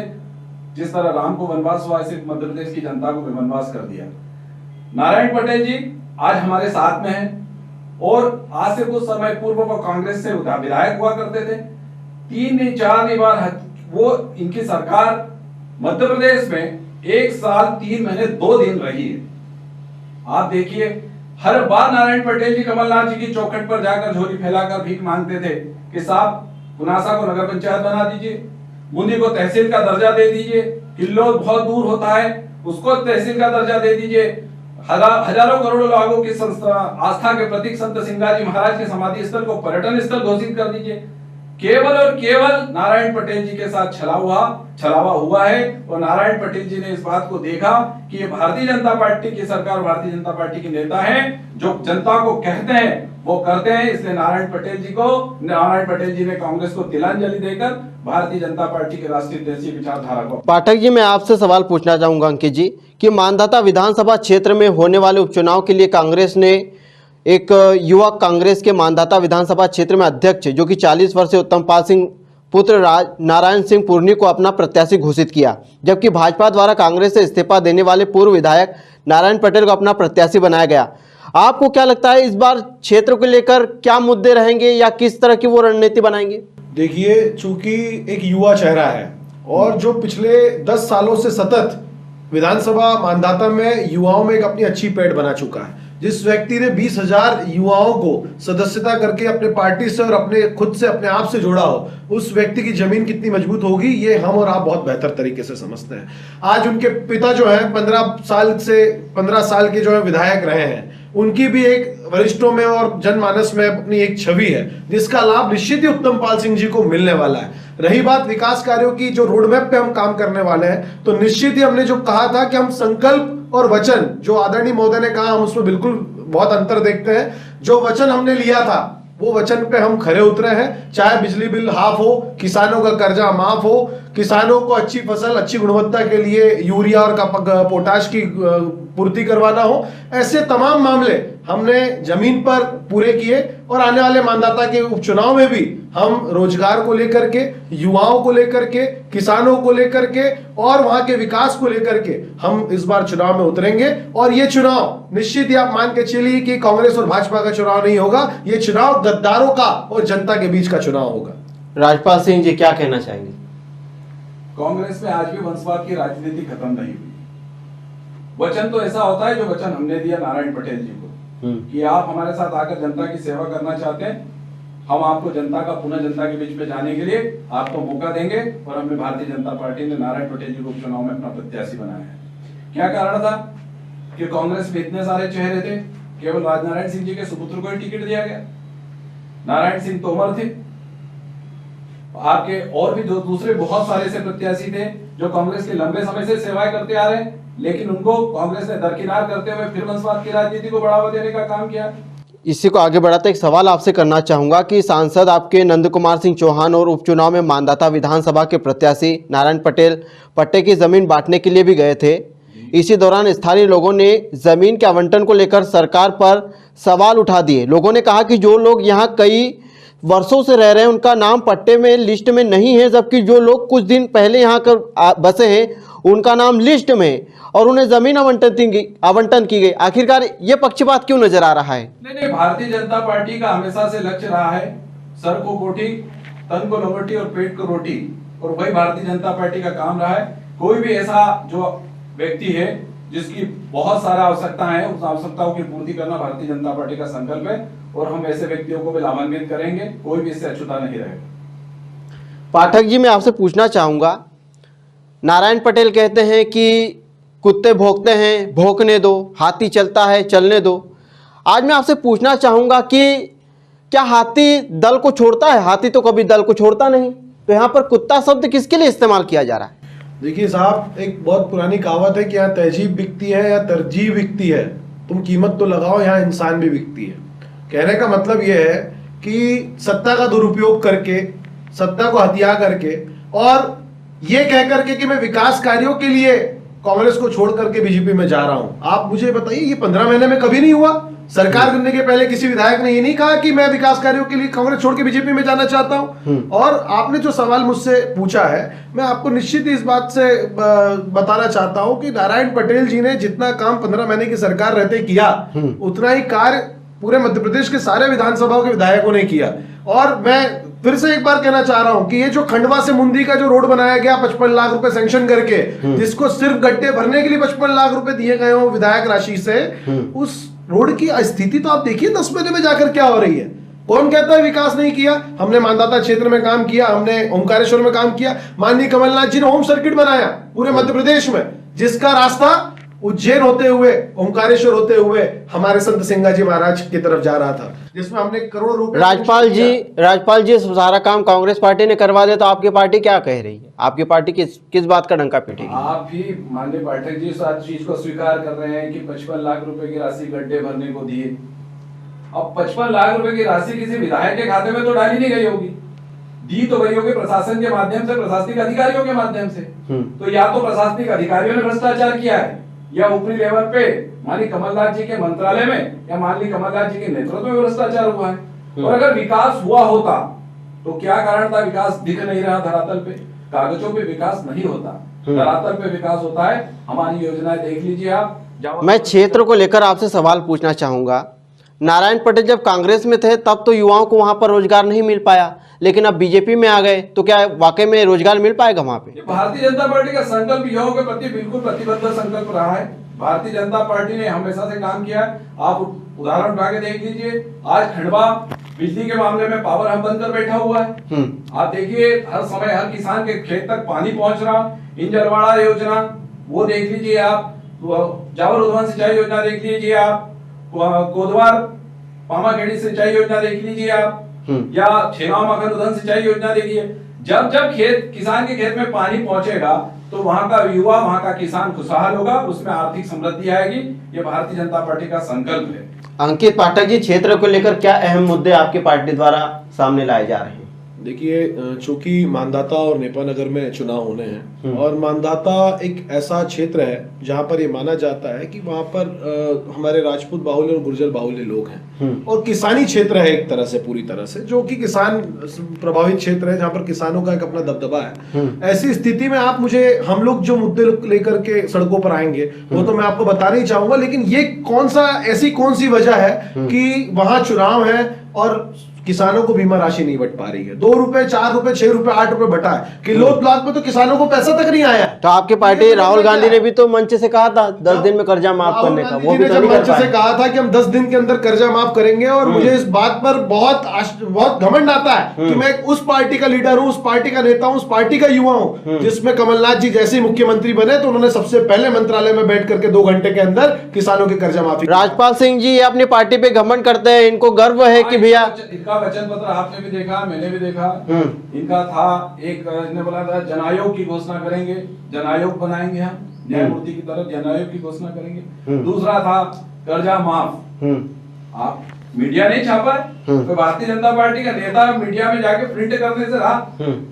जिस तरह राम को वनवास हुआ, ऐसे मध्य प्रदेश की जनता को भी वनवास कर दिया। नारायण पटेल जी आज हमारे साथ में हैं और आज से कुछ समय पूर्व वो कांग्रेस से विधायक हुआ करते थे। 3-4 बार वो इनकी सरकार मध्य प्रदेश में 1 साल 3 महीने 2 दिन रही है। आप देखिए, हर बार नारायण पटेल जी कमलनाथ जी की चौखट पर जाकर झोली फैलाकर भीख मांगते थे कि साहब पुनासा को नगर पंचायत बना दीजिए, बूंदी को तहसील का दर्जा दे दीजिए, किल्लोद बहुत दूर होता है उसको तहसील का दर्जा दे दीजिए, हजारों करोड़ों लोगों की आस्था के प्रतीक संत सिंगाजी महाराज के समाधि स्थल को पर्यटन स्थल घोषित कर दीजिए। केवल और केवल नारायण पटेल जी के साथ छलावा हुआ है और नारायण पटेल जी ने इस बात को देखा कि ये भारतीय जनता पार्टी की सरकार, भारतीय जनता पार्टी के नेता हैं जो जनता को कहते हैं वो करते हैं। इसलिए नारायण पटेल जी ने कांग्रेस को तिलांजलि देकर भारतीय जनता पार्टी के राष्ट्रीय देशीय विचारधारा को। पाठक जी, मैं आपसे सवाल पूछना चाहूंगा अंकित जी कि मानधाता विधानसभा क्षेत्र में होने वाले उपचुनाव के लिए कांग्रेस ने एक युवा कांग्रेस के मानधाता विधानसभा क्षेत्र में अध्यक्ष जो कि 40 वर्षीय उत्तमपाल सिंह पुत्र नारायण सिंह पुरनी को अपना प्रत्याशी घोषित किया, जबकि भाजपा द्वारा कांग्रेस से इस्तीफा देने वाले पूर्व विधायक नारायण पटेल को अपना प्रत्याशी बनाया गया। आपको क्या लगता है इस बार क्षेत्र को लेकर क्या मुद्दे रहेंगे या किस तरह की वो रणनीति बनाएंगे? देखिए, चूंकि एक युवा चेहरा है और जो पिछले 10 सालों से सतत विधानसभा मानधाता में युवाओं में एक अपनी अच्छी पैठ बना चुका है, जिस व्यक्ति ने 20,000 युवाओं को सदस्यता करके अपने पार्टी से और अपने खुद से अपने आप से जोड़ा हो, उस व्यक्ति की जमीन कितनी मजबूत होगी ये हम और आप बहुत बेहतर तरीके से समझते हैं। आज उनके पिता जो है 15 साल के जो है विधायक रहे हैं, उनकी भी एक वरिष्ठों में और जनमानस में अपनी एक छवि है जिसका लाभ निश्चित ही उत्तमपाल सिंह जी को मिलने वाला है। रही बात विकास कार्यों की, जो रोड मैप पे हम काम करने वाले हैं, तो निश्चित ही हमने जो कहा था कि हम संकल्प और वचन जो आदरणीय महोदय ने कहा, हम उसमें बिल्कुल बहुत अंतर देखते हैं। जो वचन हमने लिया था वो वचन पे हम खरे उतरे हैं, चाहे बिजली बिल हाफ हो, किसानों का कर्जा माफ हो, किसानों को अच्छी फसल अच्छी गुणवत्ता के लिए यूरिया और पोटाश की पूर्ति करवाना हो, ऐसे तमाम मामले हमने जमीन पर पूरे किए। और आने वाले मानदाता के उपचुनाव में भी हम रोजगार को लेकर के, युवाओं को लेकर के, किसानों को लेकर के और वहां के विकास को लेकर के हम इस बार चुनाव में उतरेंगे। और ये चुनाव निश्चित ही आप मान के चलिए कि कांग्रेस और भाजपा का चुनाव नहीं होगा, ये चुनाव गद्दारों का और जनता के बीच का चुनाव होगा। राजपाल सिंह जी क्या कहना चाहेंगे? कांग्रेस में आज भी वंशवाद की राजनीति खत्म नहीं हुई। वचन तो ऐसा होता है जो वचन हमने दिया नारायण पटेल जी को कि आप हमारे साथ आकर जनता की सेवा करना चाहते हैं, हम आपको जनता का पुनः जनता के बीच में जाने के लिए आपको मौका देंगे। और हमें भारतीय जनता पार्टी ने नारायण पटेल जी को उपचुनाव में अपना प्रत्याशी बनाया है। क्या कारण था कि कांग्रेस में इतने सारे चेहरे थे, केवल राजनारायण सिंह जी के सुपुत्र को ही टिकट दिया गया। नारायण सिंह तोमर थे, आपके और भी दूसरे बहुत सारे से प्रत्याशी थे जो कांग्रेस के लंबे समय से सेवाएं करते आ रहे हैं, लेकिन उनको कांग्रेस ने दरकिनार करते हुए फिर वंशवाद की राजनीति को बढ़ावा देने का काम किया। इसी को आगे बढ़ाते एक सवाल आपसे करना चाहूंगा कि सांसद आपके नंद कुमार सिंह चौहान और उपचुनाव में मानदाता विधानसभा के प्रत्याशी नारायण पटेल पट्टे की जमीन बांटने के लिए भी गए थे। इसी दौरान स्थानीय लोगों ने जमीन के आवंटन को लेकर सरकार पर सवाल उठा दिए। लोगों ने कहा कि जो लोग यहाँ कई वर्षों से रह रहे हैं उनका नाम पट्टे में लिस्ट में नहीं है, जबकि जो लोग कुछ दिन पहले यहाँ कर बसे हैं उनका नाम लिस्ट में और उन्हें जमीन आवंटन की गई। आखिरकार ये पक्षपात क्यों नजर आ रहा है? नहीं, भारतीय जनता पार्टी का हमेशा से लक्ष्य रहा है सर को कोठी, तन को लंगोटी और पेट को रोटी, और वही भारतीय जनता पार्टी का काम रहा है। कोई भी ऐसा जो व्यक्ति है जिसकी बहुत सारा आवश्यकता है, उस आवश्यकताओं की पूर्ति करना भारतीय जनता पार्टी का संकल्प है और हम ऐसे व्यक्तियों को भी लाभान्वित करेंगे, कोई भी इससे अछूता नहीं रहेगा। पाठक जी, मैं आपसे पूछना चाहूंगा, नारायण पटेल कहते हैं कि कुत्ते भौंकते हैं, भौंकने दो, हाथी चलता है, चलने दो। आज मैं आपसे पूछना चाहूंगा कि क्या हाथी दल को छोड़ता है? हाथी तो कभी दल को छोड़ता नहीं, तो यहाँ पर कुत्ता शब्द किसके लिए इस्तेमाल किया जा रहा है? देखिए साहब, एक बहुत पुरानी कहावत है कि यहाँ तहजीब बिकती है या तरजीह बिकती है, तुम कीमत तो लगाओ, यहाँ इंसान भी बिकती है। कहने का मतलब यह है कि सत्ता का दुरुपयोग करके, सत्ता को हथियार करके और ये कह करके कि मैं विकास कार्यों के लिए कांग्रेस को छोड़ करके बीजेपी में जा रहा हूं। आप मुझे बताइए, ये 15 महीने में कभी नहीं हुआ। सरकार बनने के पहले किसी विधायक ने ये नहीं कहा कि मैं विकास कार्यों के लिए कांग्रेस छोड़ के बीजेपी में जाना चाहता हूं। और आपने जो सवाल मुझसे पूछा है, मैं आपको निश्चित इस बात से बताना चाहता हूं कि नारायण पटेल जी ने जितना काम 15 महीने की सरकार रहते किया, उतना ही कार्य पूरे मध्य प्रदेश के सारे विधानसभाओं के विधायकों ने किया। और मैं फिर से एक बार कहना चाह रहा हूं कि ये जो खंडवा से मुंदी का जो रोड बनाया गया 55 लाख रुपए सैंक्शन करके, जिसको सिर्फ गड्ढे भरने के लिए 55 लाख रुपए दिए गए हो विधायक राशि से, उस रोड की स्थिति तो आप देखिए 10 महीने में जाकर क्या हो रही है। कौन कहता है विकास नहीं किया? हमने मानदाता क्षेत्र में काम किया, हमने ओमकारेश्वर में काम किया। माननीय कमलनाथ जी ने होम सर्किट बनाया पूरे मध्य प्रदेश में, जिसका रास्ता उज्जैन होते हुए, ओमकारेश्वर होते हुए हमारे संत सिंगा जी महाराज की तरफ जा रहा था, जिसमें हमने करोड़ों रुपए। राजपाल जी सारा काम कांग्रेस पार्टी ने करवा दिया, तो आपकी पार्टी क्या कह रही है? आपकी पार्टी किस बात का डंका पीटेगी? आप भी माननीय पाठक जी इस चीज को स्वीकार कर रहे हैं कि 55 लाख रुपए की राशि गड्ढे भरने को दिए। अब 55 लाख रुपए की राशि किसी विधायक के खाते में तो डाली नहीं गई होगी, दी तो गई होगी प्रशासन के माध्यम से, प्रशासनिक अधिकारियों के माध्यम से। तो या तो प्रशासनिक अधिकारियों ने भ्रष्टाचार किया है, या ऊपरी लेवल पे माननीय कमलनाथ जी के मंत्रालय में या माननीय कमलनाथ जी के नेतृत्व में भ्रष्टाचार हुआ है। और अगर विकास हुआ होता तो क्या कारण था विकास दिख नहीं रहा धरातल पे? कागजों पे विकास नहीं होता, धरातल पे विकास होता है। हमारी योजनाएं देख लीजिए आप। मैं क्षेत्र को लेकर आपसे सवाल पूछना चाहूंगा। नारायण पटेल जब कांग्रेस में थे तब तो युवाओं को वहां पर रोजगार नहीं मिल पाया, लेकिन अब बीजेपी में आ गए तो क्या वाकई में रोजगार मिल पाएगा वहां पे? भारतीय जनता पार्टी का संकल्प युवाओं के प्रति बिल्कुल प्रतिबद्ध संकल्प रहा है। भारतीय जनता पार्टी ने हमेशा से काम किया है। आप उदाहरण उठा के देख लीजिए, आज खंडवा बिजली के मामले में पावर हब बनकर बैठा हुआ है। आप देखिए, हर समय हर किसान के खेत तक पानी पहुंच रहा। इंजरवाड़ा योजना वो देख लीजिए आप, जावर उद्वन सिंचाई योजना देख लीजिए आप, कोदवार पामाखेड़ी सिंचाई योजना देख लीजिए आप, या छेगांव मखन उद्वन सिंचाई योजना देखिए। जब खेत किसान के खेत में पानी पहुंचेगा तो वहां का युवा, वहां का किसान खुशहाल होगा, उसमें आर्थिक समृद्धि आएगी। ये भारतीय जनता पार्टी का संकल्प है। अंकित पाठक जी, क्षेत्र को लेकर क्या अहम मुद्दे आपकी पार्टी द्वारा सामने लाए जा रहे हैं? देखिए, चूंकि मानदाता और नेपा नगर में चुनाव होने हैं और मानदाता एक ऐसा क्षेत्र है जहां पर ये माना जाता है कि वहां पर हमारे राजपूत बाहुल्य और गुर्जर बाहुल्य लोग हैं और किसानी क्षेत्र है एक तरह से, पूरी तरह से, जो कि किसान प्रभावित क्षेत्र है जहां पर किसानों का एक अपना दबदबा है। ऐसी स्थिति में आप मुझे, हम लोग जो मुद्दे लेकर के सड़कों पर आएंगे वो तो मैं आपको बताना ही चाहूंगा, लेकिन ये कौन सी वजह है कि वहां चुनाव है और किसानों को बीमा राशि नहीं बट पा रही है। 2 रुपए, 4 रुपए, 6 रुपए, 8 रुपए बटा है, किलो ब्लॉक में तो किसानों को पैसा तक नहीं आया। तो आपकी पार्टी राहुल गांधी ने भी तो मंच से कहा था 10 दिन में कर्जा माफ करने का, वो भी तो मंच से कहा था कि हम 10 दिन के अंदर कर्जा माफ करेंगे और मुझे इस बात पर बहुत घमंड आता है कि मैं उस पार्टी का लीडर हूं, उस पार्टी का नेता हूं, उस पार्टी का युवा हूं जिसमें कमलनाथ जी जैसे मुख्यमंत्री बने तो उन्होंने सबसे पहले मंत्रालय में बैठ करके 2 घंटे के अंदर किसानों की कर्जा माफी। राजपाल सिंह जी अपनी पार्टी पे घमंड करते हैं, इनको गर्व है कि भैया इनका वचन पत्र आपने भी देखा, मैंने भी देखा, इनका था एक, इन्होंने बोला था जन आयोग की घोषणा करेंगे, जन आयोग बनाएंगे, हम न्यायमूर्ति की तरफ जन आयोग की घोषणा करेंगे। दूसरा था कर्जा माफ। आप मीडिया नहीं छापा, तो भारतीय जनता पार्टी का नेता मीडिया में जाके प्रिंट करने से रहा,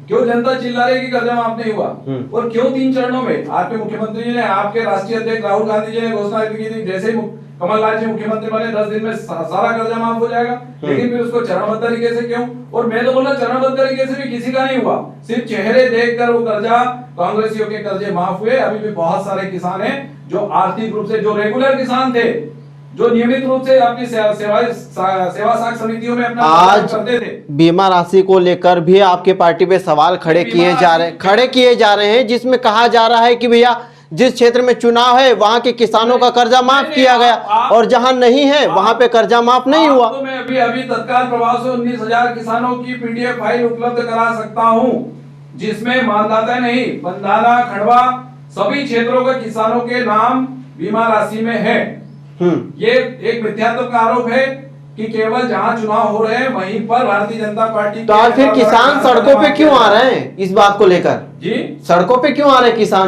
क्यों जनता चिल्ला रही कि कर्जा माफ नहीं हुआ, और क्यों 3 चरणों में आपके मुख्यमंत्री जी ने, आपके राष्ट्रीय अध्यक्ष राहुल गांधी जी ने घोषणा की थी जैसे ही कमलनाथ जी मुख्यमंत्री बने 10 दिन में सारा कर्जा माफ हो जाएगा, लेकिन फिर उसको चरणबद्ध तरीके से क्यों? और मैं तो बोला चरणबद्ध तरीके से भी किसी का नहीं हुआ, सिर्फ चेहरे देखकर वो कर्जा, कांग्रेसियों के कर्जे माफ हुए। अभी भी बहुत सारे किसान हैं जो आर्थिक रूप से, जो रेगुलर किसान थे, जो नियमित रूप से अपनी सेवा साख समितियों में अपना आज करते थे। बीमा राशि को लेकर भी आपके पार्टी पे सवाल खड़े किए जा रहे हैं, जिसमें कहा जा रहा है कि भैया जिस क्षेत्र में चुनाव है वहां के किसानों का कर्जा माफ किया गया और जहां नहीं है वहां पे कर्जा माफ नहीं हुआ। तो मैं अभी तत्काल प्रभाव से 19,000 किसानों की पीडीएफ फाइल उपलब्ध करा सकता हूं, जिसमें मानदाता नहीं, बंधाना, खंडवा सभी क्षेत्रों के किसानों के नाम बीमा राशि में है। ये एक मिथ्यात्व का आरोप है कि केवल जहां चुनाव हो रहे हैं वहीं पर भारतीय जनता पार्टी। तो आज फिर किसान सड़कों पे क्यों आ रहे हैं इस बात को लेकर? जी, सड़कों पे क्यों आ रहे हैं किसान?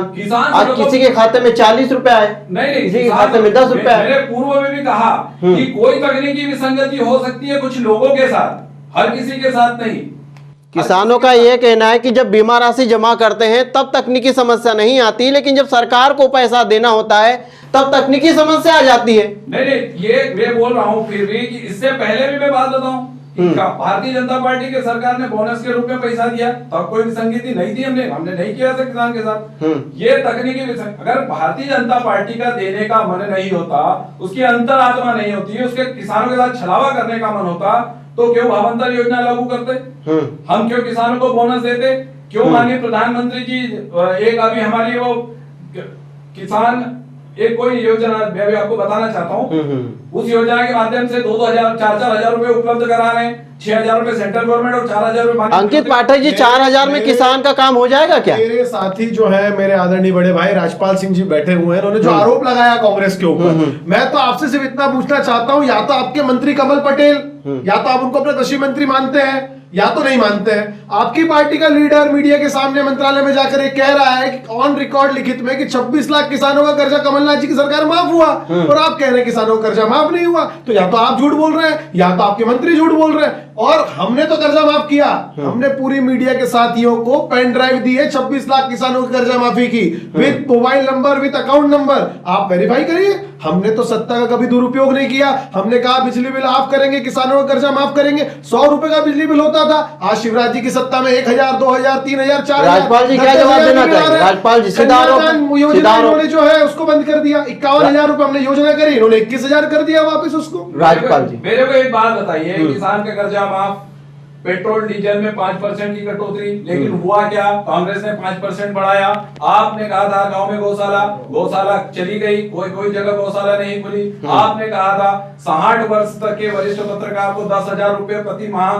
आज किसी के खाते में 40 रुपए आए, नहीं, किसी के खाते में 10 रुपए आए। मैंने पूर्व में भी कहा कि कोई तकनीकी विसंगति हो सकती है कुछ लोगों के साथ, हर किसी के साथ नहीं। किसानों का यह कहना है कि जब बीमा राशि जमा करते हैं तब तकनीकी समस्या नहीं आती, लेकिन जब सरकार को पैसा देना होता है तब तकनीकी समस्या आ जाती है। नहीं, ये मैं बोल रहा हूँ फिर भी कि इससे पहले भी मैं बात बताऊं, भारतीय जनता पार्टी के सरकार ने बोनस के रूप में पैसा दिया, तब कोई विसंगति नहीं थी, हमने नहीं किया था किसान के साथ। ये तकनीकी अगर भारतीय जनता पार्टी का देने का मन नहीं होता, उसकी अंतरात्मा नहीं होती, उसके किसानों के साथ छलावा करने का मन होता, तो क्यों भावांतर योजना लागू करते? हम क्यों किसानों को बोनस देते? क्यों माननीय प्रधानमंत्री जी एक अभी हमारी वो किसान एक कोई योजना मैं भी आपको बताना चाहता हूँ, उस योजना के माध्यम से 2,000 4,000 रुपए उपलब्ध करा रहे हैं, 6,000 रुपए सेंट्रल गवर्नमेंट और 4,000 रुपए। अंकित पाठक जी, 4,000 में किसान का काम हो जाएगा क्या? मेरे साथी जो है, मेरे आदरणीय बड़े भाई राजपाल सिंह जी बैठे हुए हैं, उन्होंने जो आरोप लगाया कांग्रेस के ऊपर, मैं तो आपसे सिर्फ इतना पूछना चाहता हूँ, या तो आपके मंत्री कमल पटेल, या तो आप उनको अपना कृषि मंत्री मानते हैं या तो नहीं मानते हैं। आपकी पार्टी का लीडर मीडिया के सामने मंत्रालय में जाकर ये कह रहा है कि ऑन रिकॉर्ड लिखित में कि 26 लाख किसानों का कर्जा कमलनाथ जी की सरकार माफ हुआ, और आप कह रहे हैं किसानों का कर्जा माफ नहीं हुआ। तो या तो आप झूठ बोल रहे हैं या तो आपके मंत्री झूठ बोल रहे हैं। और हमने तो कर्जा माफ किया, हमने पूरी मीडिया के साथियों को पेन ड्राइव दी है 26 लाख किसानों की कर्जा माफी की, with mobile number, with account number, आप वेरीफाई करिए। हमने तो सत्ता का कभी दुरुपयोग नहीं किया। हमने कहा बिजली बिल माफ करेंगे, किसानों का कर्जा माफ करेंगे। 100 रुपए का बिजली बिल होता था, आज शिवराज जी की सत्ता में 1,000, 2,000, 3,000, 4,000। राजपाल जी क्या जवाब देना चाहिए? राजपाल जी योजना इन्होंने जो है उसको बंद कर दिया। 51,000 रुपए हमने योजना करी, इन्होंने 21,000 कर दिया वापस उसको। राजपाल जी, मेरे को एक बात बताइए, किसान का कर्जा माफ, पेट्रोल डीजल में 5% की कटौती, लेकिन हुआ क्या? कांग्रेस ने 5% बढ़ाया। आपने कहा था गांव में गौशाला चली गई, कोई जगह गौशाला नहीं खुली। आपने कहा था 60 वर्ष तक के वरिष्ठ पत्रकार को 10,000 रुपए प्रति माह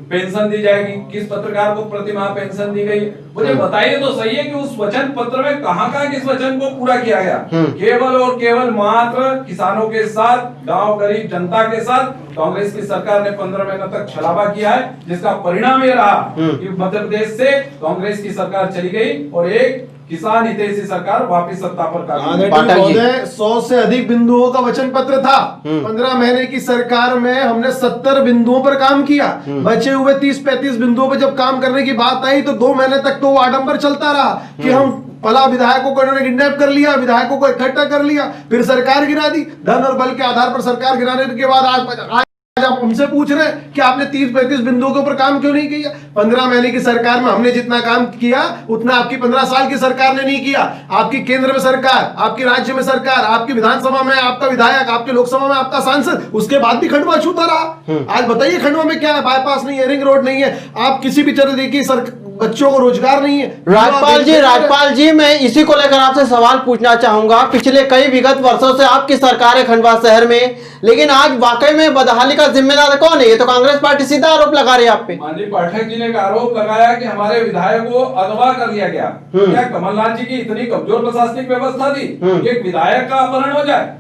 पेंशन दी जाएगी। किस पत्रकार को प्रति माह पेंशन दी गई? मुझे बताइए तो सही है कि उस वचन पत्र में कहां किस वचन को पूरा किया गया? केवल और केवल मात्र किसानों के साथ, गांव गरीब जनता के साथ कांग्रेस की सरकार ने 15 महीनों तक छलावा किया है, जिसका परिणाम ये रहा कि मध्य प्रदेश से कांग्रेस की सरकार चली गई और एक किसान हितैषी सरकार वापस सत्ता पर काबिज। आदरणीय महोदय, 100 से अधिक बिंदुओं का वचन पत्र था। 15 महीने की सरकार में हमने 70 बिंदुओं पर काम किया। बचे हुए 30-35 बिंदुओं पर जब काम करने की बात आई तो 2 महीने तक तो वो आडंबर चलता रहा कि हम फला विधायकों को इन्होंने किडनैप कर लिया, विधायकों को इकट्ठा कर लिया, फिर सरकार गिरा दी। धन और बल के आधार पर सरकार गिराने के बाद आज आप हमसे पूछ रहे हैं कि आपने 30-35 बिंदुओं के ऊपर काम क्यों नहीं किया। 15 महीने की सरकार में हमने जितना काम किया उतना आपकी 15 साल की सरकार ने नहीं किया। आपकी केंद्र में सरकार, आपकी राज्य में सरकार, आपकी विधानसभा में आपका विधायक, आपके लोकसभा में आपका सांसद, उसके बाद भी खंडवा छूता रहा। आज बताइए खंडवा में क्या है? बाईपास नहीं है, रिंग रोड नहीं है, आप किसी भी तरह देखिए बच्चों को रोजगार नहीं है। राजपाल जी मैं इसी को लेकर आपसे सवाल पूछना चाहूंगा। पिछले कई विगत वर्षों से आपकी सरकार है खंडवा शहर में, लेकिन आज वाकई में बदहाली का जिम्मेदार कौन है? ये तो कांग्रेस पार्टी सीधा आरोप लगा रही है आप पे। माननीय पाठक जी ने एक आरोप लगाया कि हमारे विधायक को अगवा कर लिया गया। क्या कमलनाथ जी की इतनी कमजोर प्रशासनिक व्यवस्था थी कि एक विधायक का अपहरण हो जाए?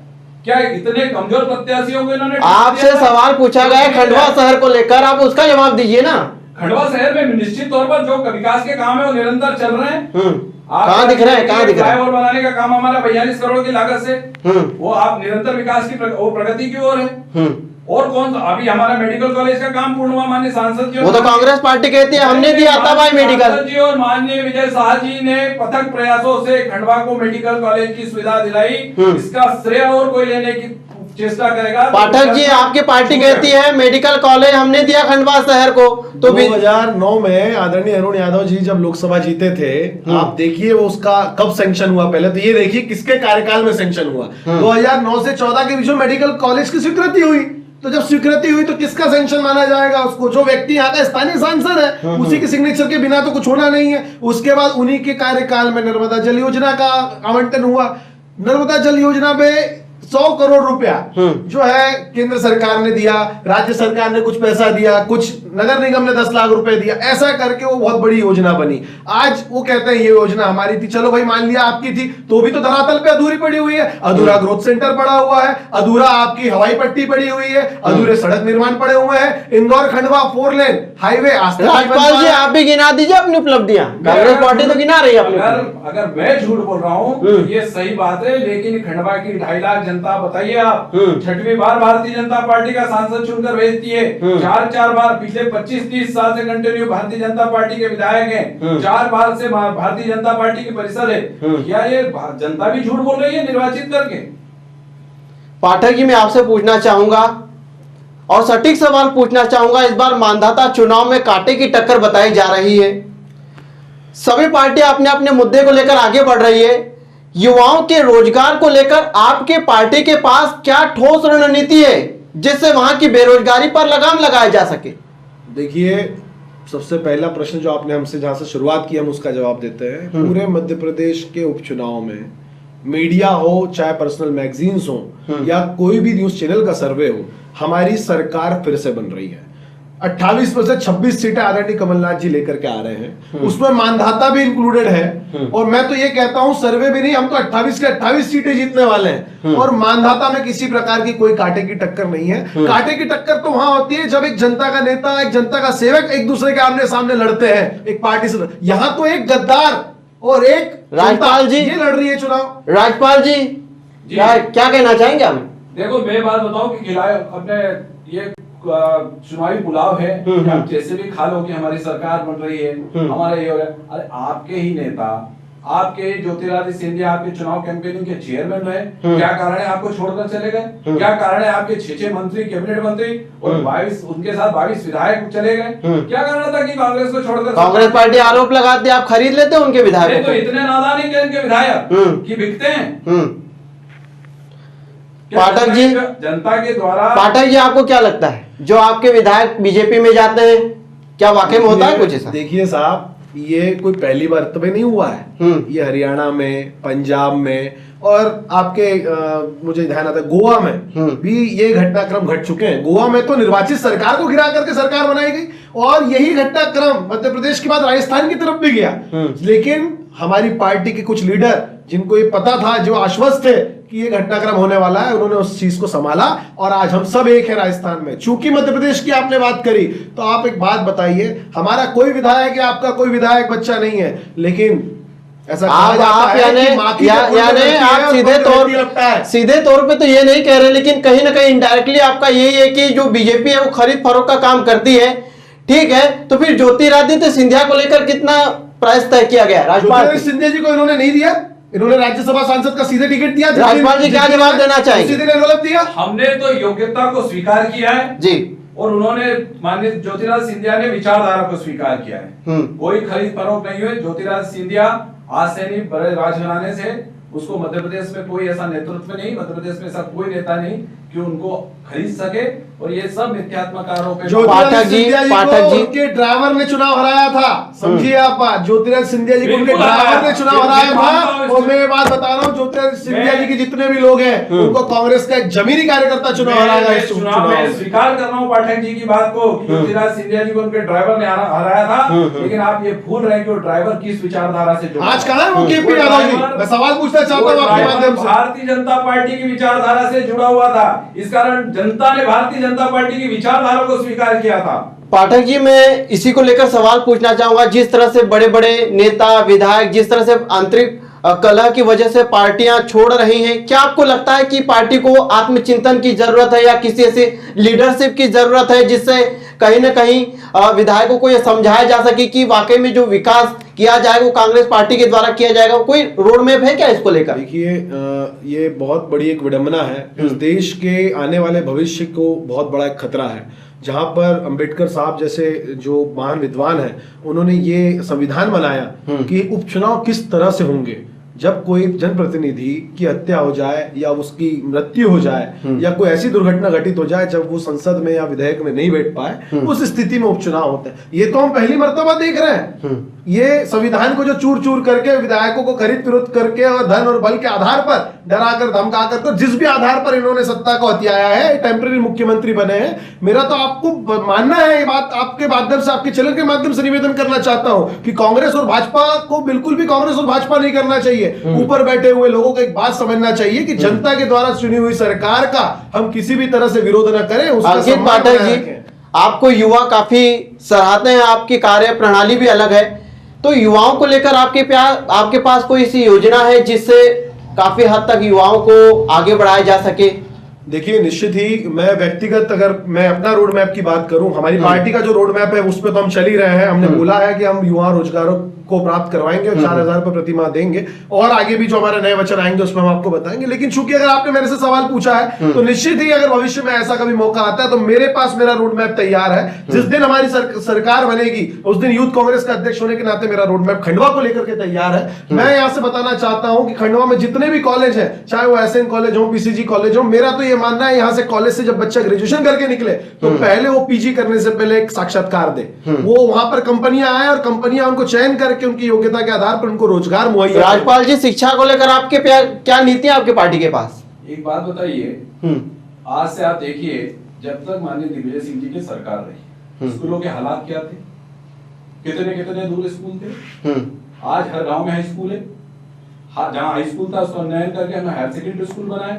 क्या इतने कमजोर प्रत्याशियों को इन्होंने आपसे सवाल पूछा गया खंडवा शहर को लेकर, आप उसका जवाब दीजिए ना। खंडवा शहर में निश्चित तौर पर जो विकास के काम है वो निरंतर चल रहे हैं। कहाँ दिख रहे हैं? कहाँ दिख रहे हैं? फ्लाईओवर बनाने का काम हमारा 42 करोड़ की लागत से, वो आप निरंतर विकास की प्रगति की ओर है। और कौन अभी हमारा मेडिकल कॉलेज का काम पूर्ण हुआ? माननीय सांसद जी, वो तो कांग्रेस पार्टी कहती है हमने दिया था भाई मेडिकल जी, और माननीय विजय शाह जी ने पथक प्रयासों से खंडवा को मेडिकल कॉलेज की सुविधा दिलाई। इसका श्रेय और कोई लेने की चेष्टा करेगा? पाठक जी आपकी पार्टी कहती है मेडिकल कॉलेज हमने दिया खंडवा शहर को। तो 2009 में आदरणीय अरुण यादव जी जब लोकसभा जीते थे, आप देखिए वो उसका कब सैंक्शन हुआ। पहले तो ये देखिए किसके कार्यकाल में सैंक्शन हुआ। 2009 से 14 के बीच में मेडिकल कॉलेज की स्वीकृति हुई। तो जब स्वीकृति हुई तो किसका सैंक्शन माना जाएगा उसको? जो व्यक्ति यहाँ का स्थानीय सांसद है उसी के सिग्नेचर के बिना तो कुछ होना नहीं है। उसके बाद उन्हीं के कार्यकाल में नर्मदा जल योजना का आवंटन हुआ। नर्मदा जल योजना पे 100 करोड़ रुपया जो है केंद्र सरकार ने दिया, राज्य सरकार ने कुछ पैसा दिया, कुछ नगर निगम ने 10 लाख रुपए दिया, ऐसा करके वो बहुत बड़ी योजना बनी। आज वो कहते हैं ये योजना हमारी थी। चलो भाई मान लिया आपकी थी, तो भी तो धरातल पे अधूरी पड़ी हुई है। अधूरा ग्रोथ सेंटर पड़ा हुआ है, अधूरा आपकी हवाई पट्टी पड़ी हुई है, अधूरे सड़क निर्माण पड़े हुए हैं। इंदौर खंडवा 4 लेन हाईवे राजपाल जी आप भी गिना दीजिए अपनी उपलब्धियां। कांग्रेस पार्टी तो गिना रही है। अगर मैं झूठ बोल रहा हूँ ये सही बात है, लेकिन खंडवा की 2.5 लाख जनता, बताइए आप 6वीं बार भारतीय जनता पार्टी का सांसद चुनकर भेजती है। 4 बार पिछले 25-30 साल से कंटिन्यू भारतीय जनता पार्टी के विधायक हैं। 4 बार से भारतीय जनता पार्टी की परिषद है। क्या ये जनता भी झूठ बोल रही है निर्वाचित करके? पाठक जी मैं आपसे पूछना चाहूंगा और सटीक सवाल पूछना चाहूंगा। इस बार मानधाता चुनाव में कांटे की टक्कर बताई जा रही है। सभी पार्टियां अपने अपने मुद्दे को लेकर आगे बढ़ रही है। युवाओं के रोजगार को लेकर आपके पार्टी के पास क्या ठोस रणनीति है जिससे वहां की बेरोजगारी पर लगाम लगाया जा सके? देखिए सबसे पहला प्रश्न जो आपने हमसे जहां से शुरुआत की हम उसका जवाब देते हैं। पूरे मध्य प्रदेश के उपचुनाव में मीडिया हो, चाहे पर्सनल मैगजीन्स हो या कोई भी न्यूज चैनल का सर्वे हो, हमारी सरकार फिर से बन रही है। 28 में से 26 सीटें आदरणीय कमलनाथ जी लेकर के आ रहे हैं, उसमें मानधाता भी इंक्लूडेड है। और मैं तो ये कहता हूं सर्वे भी नहीं, हम तो 28 के 28 सीटें जीतने वाले हैं। और मानधाता में किसी प्रकार की कोई कांटे की टक्कर नहीं है। कांटे की टक्कर तो वहां होती है जब एक जनता का नेता, एक जनता का सेवक एक दूसरे के आमने सामने लड़ते हैं एक पार्टी से। यहां तो एक गद्दार और एक राजपाल जी ये लड़ रही है चुनाव। राजपाल जी क्या कहना चाहेंगे आप? देखो मैं बात बताऊं कि अपने ये चुनावी पुलाव है, आप जैसे भी खा लो कि हमारी सरकार बन रही है, हमारा ये हो रहा है। अरे आपके ही नेता, आपके ज्योतिरादित्य सिंधिया आपके चुनाव कैंपेनिंग के चेयरमैन रहे, क्या कारण है आपको छोड़कर चले गए? क्या कारण है आपके 6 मंत्री, कैबिनेट मंत्री और 22 उनके साथ 22 विधायक चले गए? क्या कारण था कि कांग्रेस को छोड़कर? कांग्रेस पार्टी आरोप लगाती है आप खरीद लेते हो उनके विधायक? तो इतने नादान है इनके विधायक कि बिकते हैं। पाठक जी जनता के द्वारा, पाठक जी आपको क्या लगता है जो आपके विधायक बीजेपी में जाते हैं क्या वाकई में होता है कुछ ऐसा? देखिए साहब ये कोई पहली बार तो नहीं हुआ है। ये हरियाणा में, पंजाब में और आपके मुझे ध्यान आता है गोवा में भी ये घटनाक्रम घट चुके हैं। गोवा में तो निर्वाचित सरकार को गिरा करके सरकार बनाई गई और यही घटनाक्रम मध्य प्रदेश के बाद राजस्थान की तरफ भी गया। लेकिन हमारी पार्टी के कुछ लीडर जिनको ये पता था, जो आश्वस्त थे कि ये घटनाक्रम होने वाला है, उन्होंने उस चीज को संभाला और आज हम सब एक है राजस्थान में। चूंकि मध्य प्रदेश की आपने बात करी तो आप एक बात बताइए, हमारा कोई विधायक या आपका कोई विधायक बच्चा नहीं है, लेकिन ऐसा कहा जाता है कि माँ की यानी आप सीधे तौर पे तो ये नहीं कह रहे, लेकिन कहीं ना कहीं इनडायरेक्टली आपका यही है कि जो बीजेपी है वो खरीद फरोख्त का काम करती है। ठीक है, तो फिर ज्योतिरादित्य सिंधिया को लेकर कितना प्राइस तय किया गया? राज्यपाल सिंधिया जी को इन्होंने नहीं दिया, इन्होंने राज्यसभा सांसद का सीधे टिकट दिया। राज्यपाल जी क्या जवाब देना चाहेंगे? सीधे एनवलप दिया। हमने तो योग्यता को स्वीकार किया है जी, और उन्होंने माननीय ज्योतिरादित्य सिंधिया ने विचारधारा को स्वीकार किया है। कोई खरीद फरोख्त नहीं हुई। ज्योतिरादित्य सिंधिया आज से नहीं, बड़े राजघराने से, उसको मध्य प्रदेश में कोई ऐसा नेतृत्व नहीं, मध्य प्रदेश में ऐसा कोई नेता नहीं कि उनको खरीद सके, और ये सब मिथ्यात्मक आरोप है। पाठक जी उनके ड्राइवर ने चुनाव हराया था, समझिए आप बात। ज्योतिरादित्य सिंधिया जी को उनके ड्राइवर ने चुनाव हराया था। और मैं ये बात बता रहा हूँ, ज्योतिरादित्य सिंधिया जी के जितने भी लोग हैं उनको कांग्रेस का एक जमीनी कार्यकर्ता चुनाव हराया। स्वीकार कर रहा हूँ पाठक जी की बात को, ज्योतिरादित्य सिंधिया जी को उनके ड्राइवर ने हराया था, लेकिन आप ये भूल रहे हैं कि वो ड्राइवर किस विचारधारा से जुड़ा। आज कहा है वो केपी यादव जी, मैं सवाल पूछना चाहता हूँ आपके माध्यम से। भारतीय जनता पार्टी की विचारधारा से जुड़ा हुआ था, इस कारण जनता ने भारतीय जनता पार्टी की विचारधारा को स्वीकार किया था। पाठक जी, मैं इसी को लेकर सवाल पूछना चाहूंगा। जिस तरह से बड़े बड़े नेता विधायक जिस तरह से आंतरिक कलह की वजह से पार्टियां छोड़ रही हैं, क्या आपको लगता है कि पार्टी को आत्मचिंतन की जरूरत है या किसी ऐसे लीडरशिप की जरूरत है जिससे कहीं ना कहीं विधायकों को यह समझाया जा सके कि वाकई में जो विकास किया जाएगा वो कांग्रेस पार्टी के द्वारा किया जाएगा? कोई रोड मैप है क्या इसको लेकर? देखिए, ये बहुत बड़ी एक विडंबना है। इस देश के आने वाले भविष्य को बहुत बड़ा एक खतरा है, जहां पर अंबेडकर साहब जैसे जो महान विद्वान हैं, उन्होंने ये संविधान बनाया कि उपचुनाव किस तरह से होंगे। जब कोई जनप्रतिनिधि की हत्या हो जाए या उसकी मृत्यु हो जाए या कोई ऐसी दुर्घटना घटित हो जाए जब वो संसद में या विधेयक में नहीं बैठ पाए, उस स्थिति में उपचुनाव होते हैं। ये तो हम पहली मर्तबा देख रहे हैं। ये संविधान को जो चूर चूर करके विधायकों को खरीद फिरोख्त करके और धन और बल के आधार पर डराकर धमकाकर, तो जिस भी आधार पर इन्होंने सत्ता को हथियाया है, टेम्पररी मुख्यमंत्री बने हैं। मेरा तो आपको मानना है, ये बात आपके माध्यम से, आपके चैनल के माध्यम से निवेदन करना चाहता हूं कि कांग्रेस और भाजपा को बिल्कुल भी कांग्रेस और भाजपा नहीं करना चाहिए। ऊपर बैठे हुए लोगों को एक बात समझना चाहिए कि जनता के द्वारा चुनी हुई सरकार का हम किसी भी तरह से विरोध न करें। अंकित पाठक जी, आपको युवा काफी सराहते हैं, आपकी कार्य प्रणाली भी अलग है, तो युवाओं को लेकर आपके पास कोई ऐसी योजना है जिससे काफी हद तक युवाओं को आगे बढ़ाया जा सके? देखिए, निश्चित ही मैं व्यक्तिगत, अगर मैं अपना रोड मैप की बात करूं, हमारी पार्टी का जो रोड मैप है उस पर तो हम चल ही रहे हैं। हमने बोला है कि हम युवा रोजगारों को प्राप्त करवाएंगे और 4,000 रुपए प्रति माह देंगे, और आगे भी जो हमारे नए वचन आएंगे उसमें हम आपको बताएंगे। लेकिन चूंकि अगर आपने मेरे से सवाल पूछा है, तो निश्चित ही अगर भविष्य में ऐसा कभी मौका आता है तो मेरे पास मेरा रोड मैप तैयार है। जिस दिन हमारी सरकार बनेगी उस दिन यूथ कांग्रेस का अध्यक्ष होने के नाते मेरा रोड मैप खंडवा को लेकर के तैयार है। मैं यहाँ से बताना चाहता हूँ कि खंडवा में जितने भी कॉलेज है, चाहे वो एसएन कॉलेज हो, पीसीजी कॉलेज हो, मेरा तो ये मानना है यहाँ से कॉलेज से जब बच्चा ग्रेजुएशन करके निकले तो पहले वो पीजी करने से पहले एक साक्षात्कार दे। वो वहां पर कंपनियां आए और कंपनियां उनको चयन करके उनकी योग्यता के आधार पर उनको रोजगार मुहैया। राज्यपाल जी, शिक्षा को लेकर आपके क्या नीति है आपके पार्टी के पास? एक बात बताइए, आज से आप देखिए, जब तक माननीय दिग्विजय सिंह जी की सरकार रही, स्कूलों के हालात क्या थे? कितने कितने दूर स्कूल थे। आज हर गांव में हाई स्कूल है। जहाँ हाई स्कूल था उसका उन्नयन करके हमने हायर सेकेंडरी स्कूल बनाए।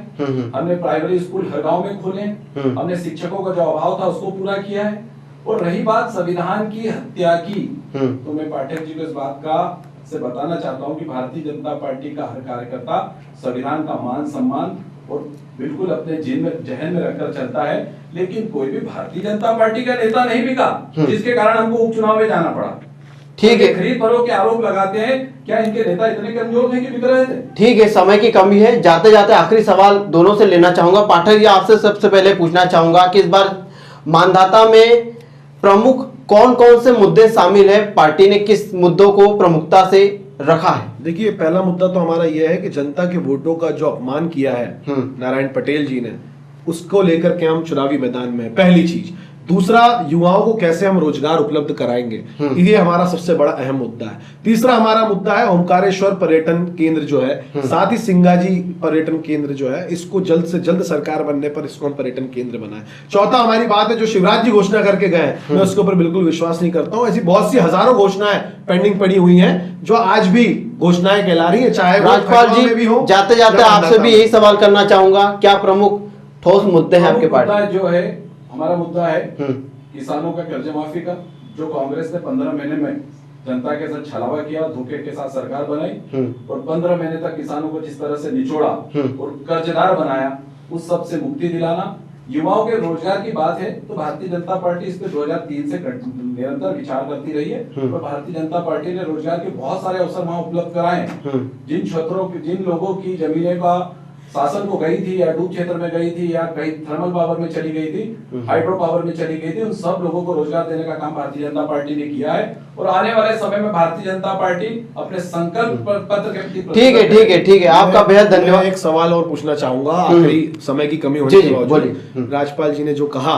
हमने प्राइमरी स्कूल हर गांव में खोले। हमने शिक्षकों का जो अभाव था उसको पूरा किया है। और रही बात संविधान की हत्या की, तो मैं पाठक जी को इस बात का से बताना चाहता हूं कि भारतीय जनता पार्टी का हर कार्यकर्ता संविधान का मान सम्मान और बिल्कुल अपने जहन में रखकर चलता है। लेकिन कोई भी भारतीय जनता पार्टी का नेता नहीं बिका, जिसके कारण हमको उपचुनाव में जाना पड़ा। ठीक है, खरीद फरोख्त के आरोप लगाते हैं, क्या इनके नेता इतने कमजोर थे कि बिक रहे थे? ठीक है, समय की कमी है। जाते जाते आखिरी सवाल दोनों से लेना चाहूंगा। पाठक जी, आपसे सबसे पहले पूछना चाहूंगा कि इस बार मानधाता में प्रमुख कौन कौन से मुद्दे शामिल है, पार्टी ने किस मुद्दों को प्रमुखता से रखा है? देखिए, पहला मुद्दा तो हमारा यह है कि जनता के वोटों का जो अपमान किया है नारायण पटेल जी ने, उसको लेकर के हम चुनावी मैदान में, पहली चीज। दूसरा, युवाओं को कैसे हम रोजगार उपलब्ध कराएंगे, ये हमारा सबसे बड़ा अहम मुद्दा है। तीसरा हमारा मुद्दा है ओमकारेश्वर पर्यटन केंद्र जो है, साथ ही सिंगाजी पर्यटन केंद्र जो है, इसको जल्द से जल्द सरकार बनने पर इसको हम पर्यटन केंद्र बनाएं। चौथा हमारी बात है जो शिवराज जी घोषणा करके गए, मैं उसके ऊपर बिल्कुल विश्वास नहीं करता हूँ। ऐसी बहुत सी हजारों घोषणाएं पेंडिंग पड़ी हुई है जो आज भी घोषणाएं कहला रही है, चाहे राज्यपाल जी भी हो। जाते जाते आपसे भी यही सवाल करना चाहूंगा, क्या प्रमुख ठोस मुद्दे हैं आपके पार्टी? जो है हमारा मुद्दा है किसानों का कर्ज माफी का, जो कांग्रेस ने 15 महीने में जनता के साथ छलावा किया, धोखे के साथ सरकार बनाई और 15 महीने तक किसानों को जिस तरह से निचोड़ा और कर्जदार बनाया, उस सब से मुक्ति दिलाना। युवाओं के रोजगार की बात है तो भारतीय जनता पार्टी इस पे 2003 से निरंतर विचार करती रही है और भारतीय जनता पार्टी ने रोजगार के बहुत सारे अवसर वहां उपलब्ध कराए। जिन क्षेत्रों जिन लोगों की जमीनें का शासन को गई थी या डूब क्षेत्र में गई थी या कहीं थर्मल पावर में चली गई थी, हाइड्रो पावर में चली गई थी, उन सब लोगों को रोजगार देने का काम भारतीय जनता पार्टी ने किया है और आने वाले समय में भारतीय जनता पार्टी अपने संकल्प पत्र के प्रति ठीक है आपका बेहद धन्यवाद। एक सवाल और पूछना चाहूंगा, आखिरी समय की कमी होने के बावजूद राज्यपाल जी ने जो कहा,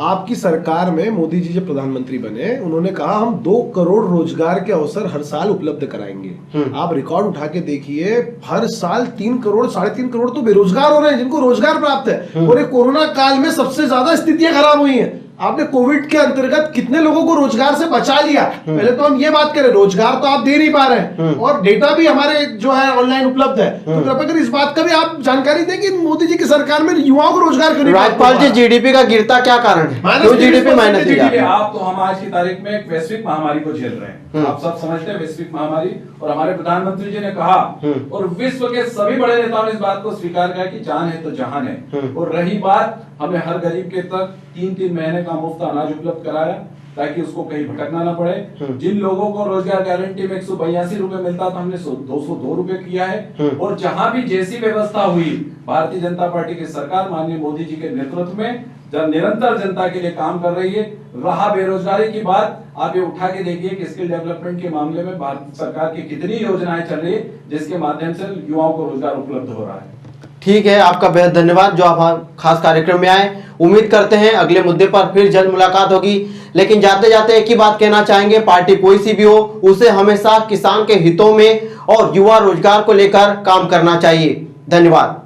आपकी सरकार में मोदी जी जब प्रधानमंत्री बने उन्होंने कहा हम 2 करोड़ रोजगार के अवसर हर साल उपलब्ध कराएंगे। आप रिकॉर्ड उठा के देखिए, हर साल 3 करोड़ 3.5 करोड़ तो बेरोजगार हो रहे हैं जिनको रोजगार प्राप्त है। और ये कोरोना काल में सबसे ज्यादा स्थितियां खराब हुई हैं। आपने कोविड के अंतर्गत कितने लोगों को रोजगार से बचा लिया। पहले तो हम ये बात करें, रोजगार तो आप दे नहीं पा रहे हैं और डेटा भी हमारे जो है ऑनलाइन उपलब्ध है, तो कृपया कर इस बात का भी आप जानकारी दें कि मोदी जी की सरकार में युवाओं को रोजगार करने। राज्यपाल जी, जीडीपी का गिरता क्या कारण है? क्यों जीडीपी माइनस में जा रहा है? आप तो हम आज की तारीख में एक वैश्विक महामारी को झेल रहे हैं, आप सब समझते हैं वैश्विक महामारी, और हमारे प्रधानमंत्री जी ने कहा और विश्व के सभी बड़े नेताओं ने इस बात को स्वीकार किया कि जान है तो जहान है। और रही बात, हमने हर गरीब के तक 3-3 महीने का मुफ्त अनाज उपलब्ध कराया ताकि उसको कहीं भटकना ना पड़े। जिन लोगों को रोजगार गारंटी में 182 रुपए मिलता था, हमने 202 रुपए किया है। और जहां भी जैसी व्यवस्था हुई, भारतीय जनता पार्टी की सरकार माननीय मोदी जी के नेतृत्व में जब निरंतर जनता के लिए काम कर रही है। रहा बेरोजगारी की बात, आप ये उठा के देखिए कि स्किल डेवलपमेंट के मामले में भारत सरकार की कितनी योजनाएं चल रही है जिसके माध्यम से युवाओं को रोजगार उपलब्ध हो रहा है। ठीक है, आपका बेहद धन्यवाद जो आप खास कार्यक्रम में आए। उम्मीद करते हैं अगले मुद्दे पर फिर जल्द मुलाकात होगी, लेकिन जाते जाते एक ही बात कहना चाहेंगे, पार्टी कोई सी भी हो उसे हमेशा किसान के हितों में और युवा रोजगार को लेकर काम करना चाहिए। धन्यवाद।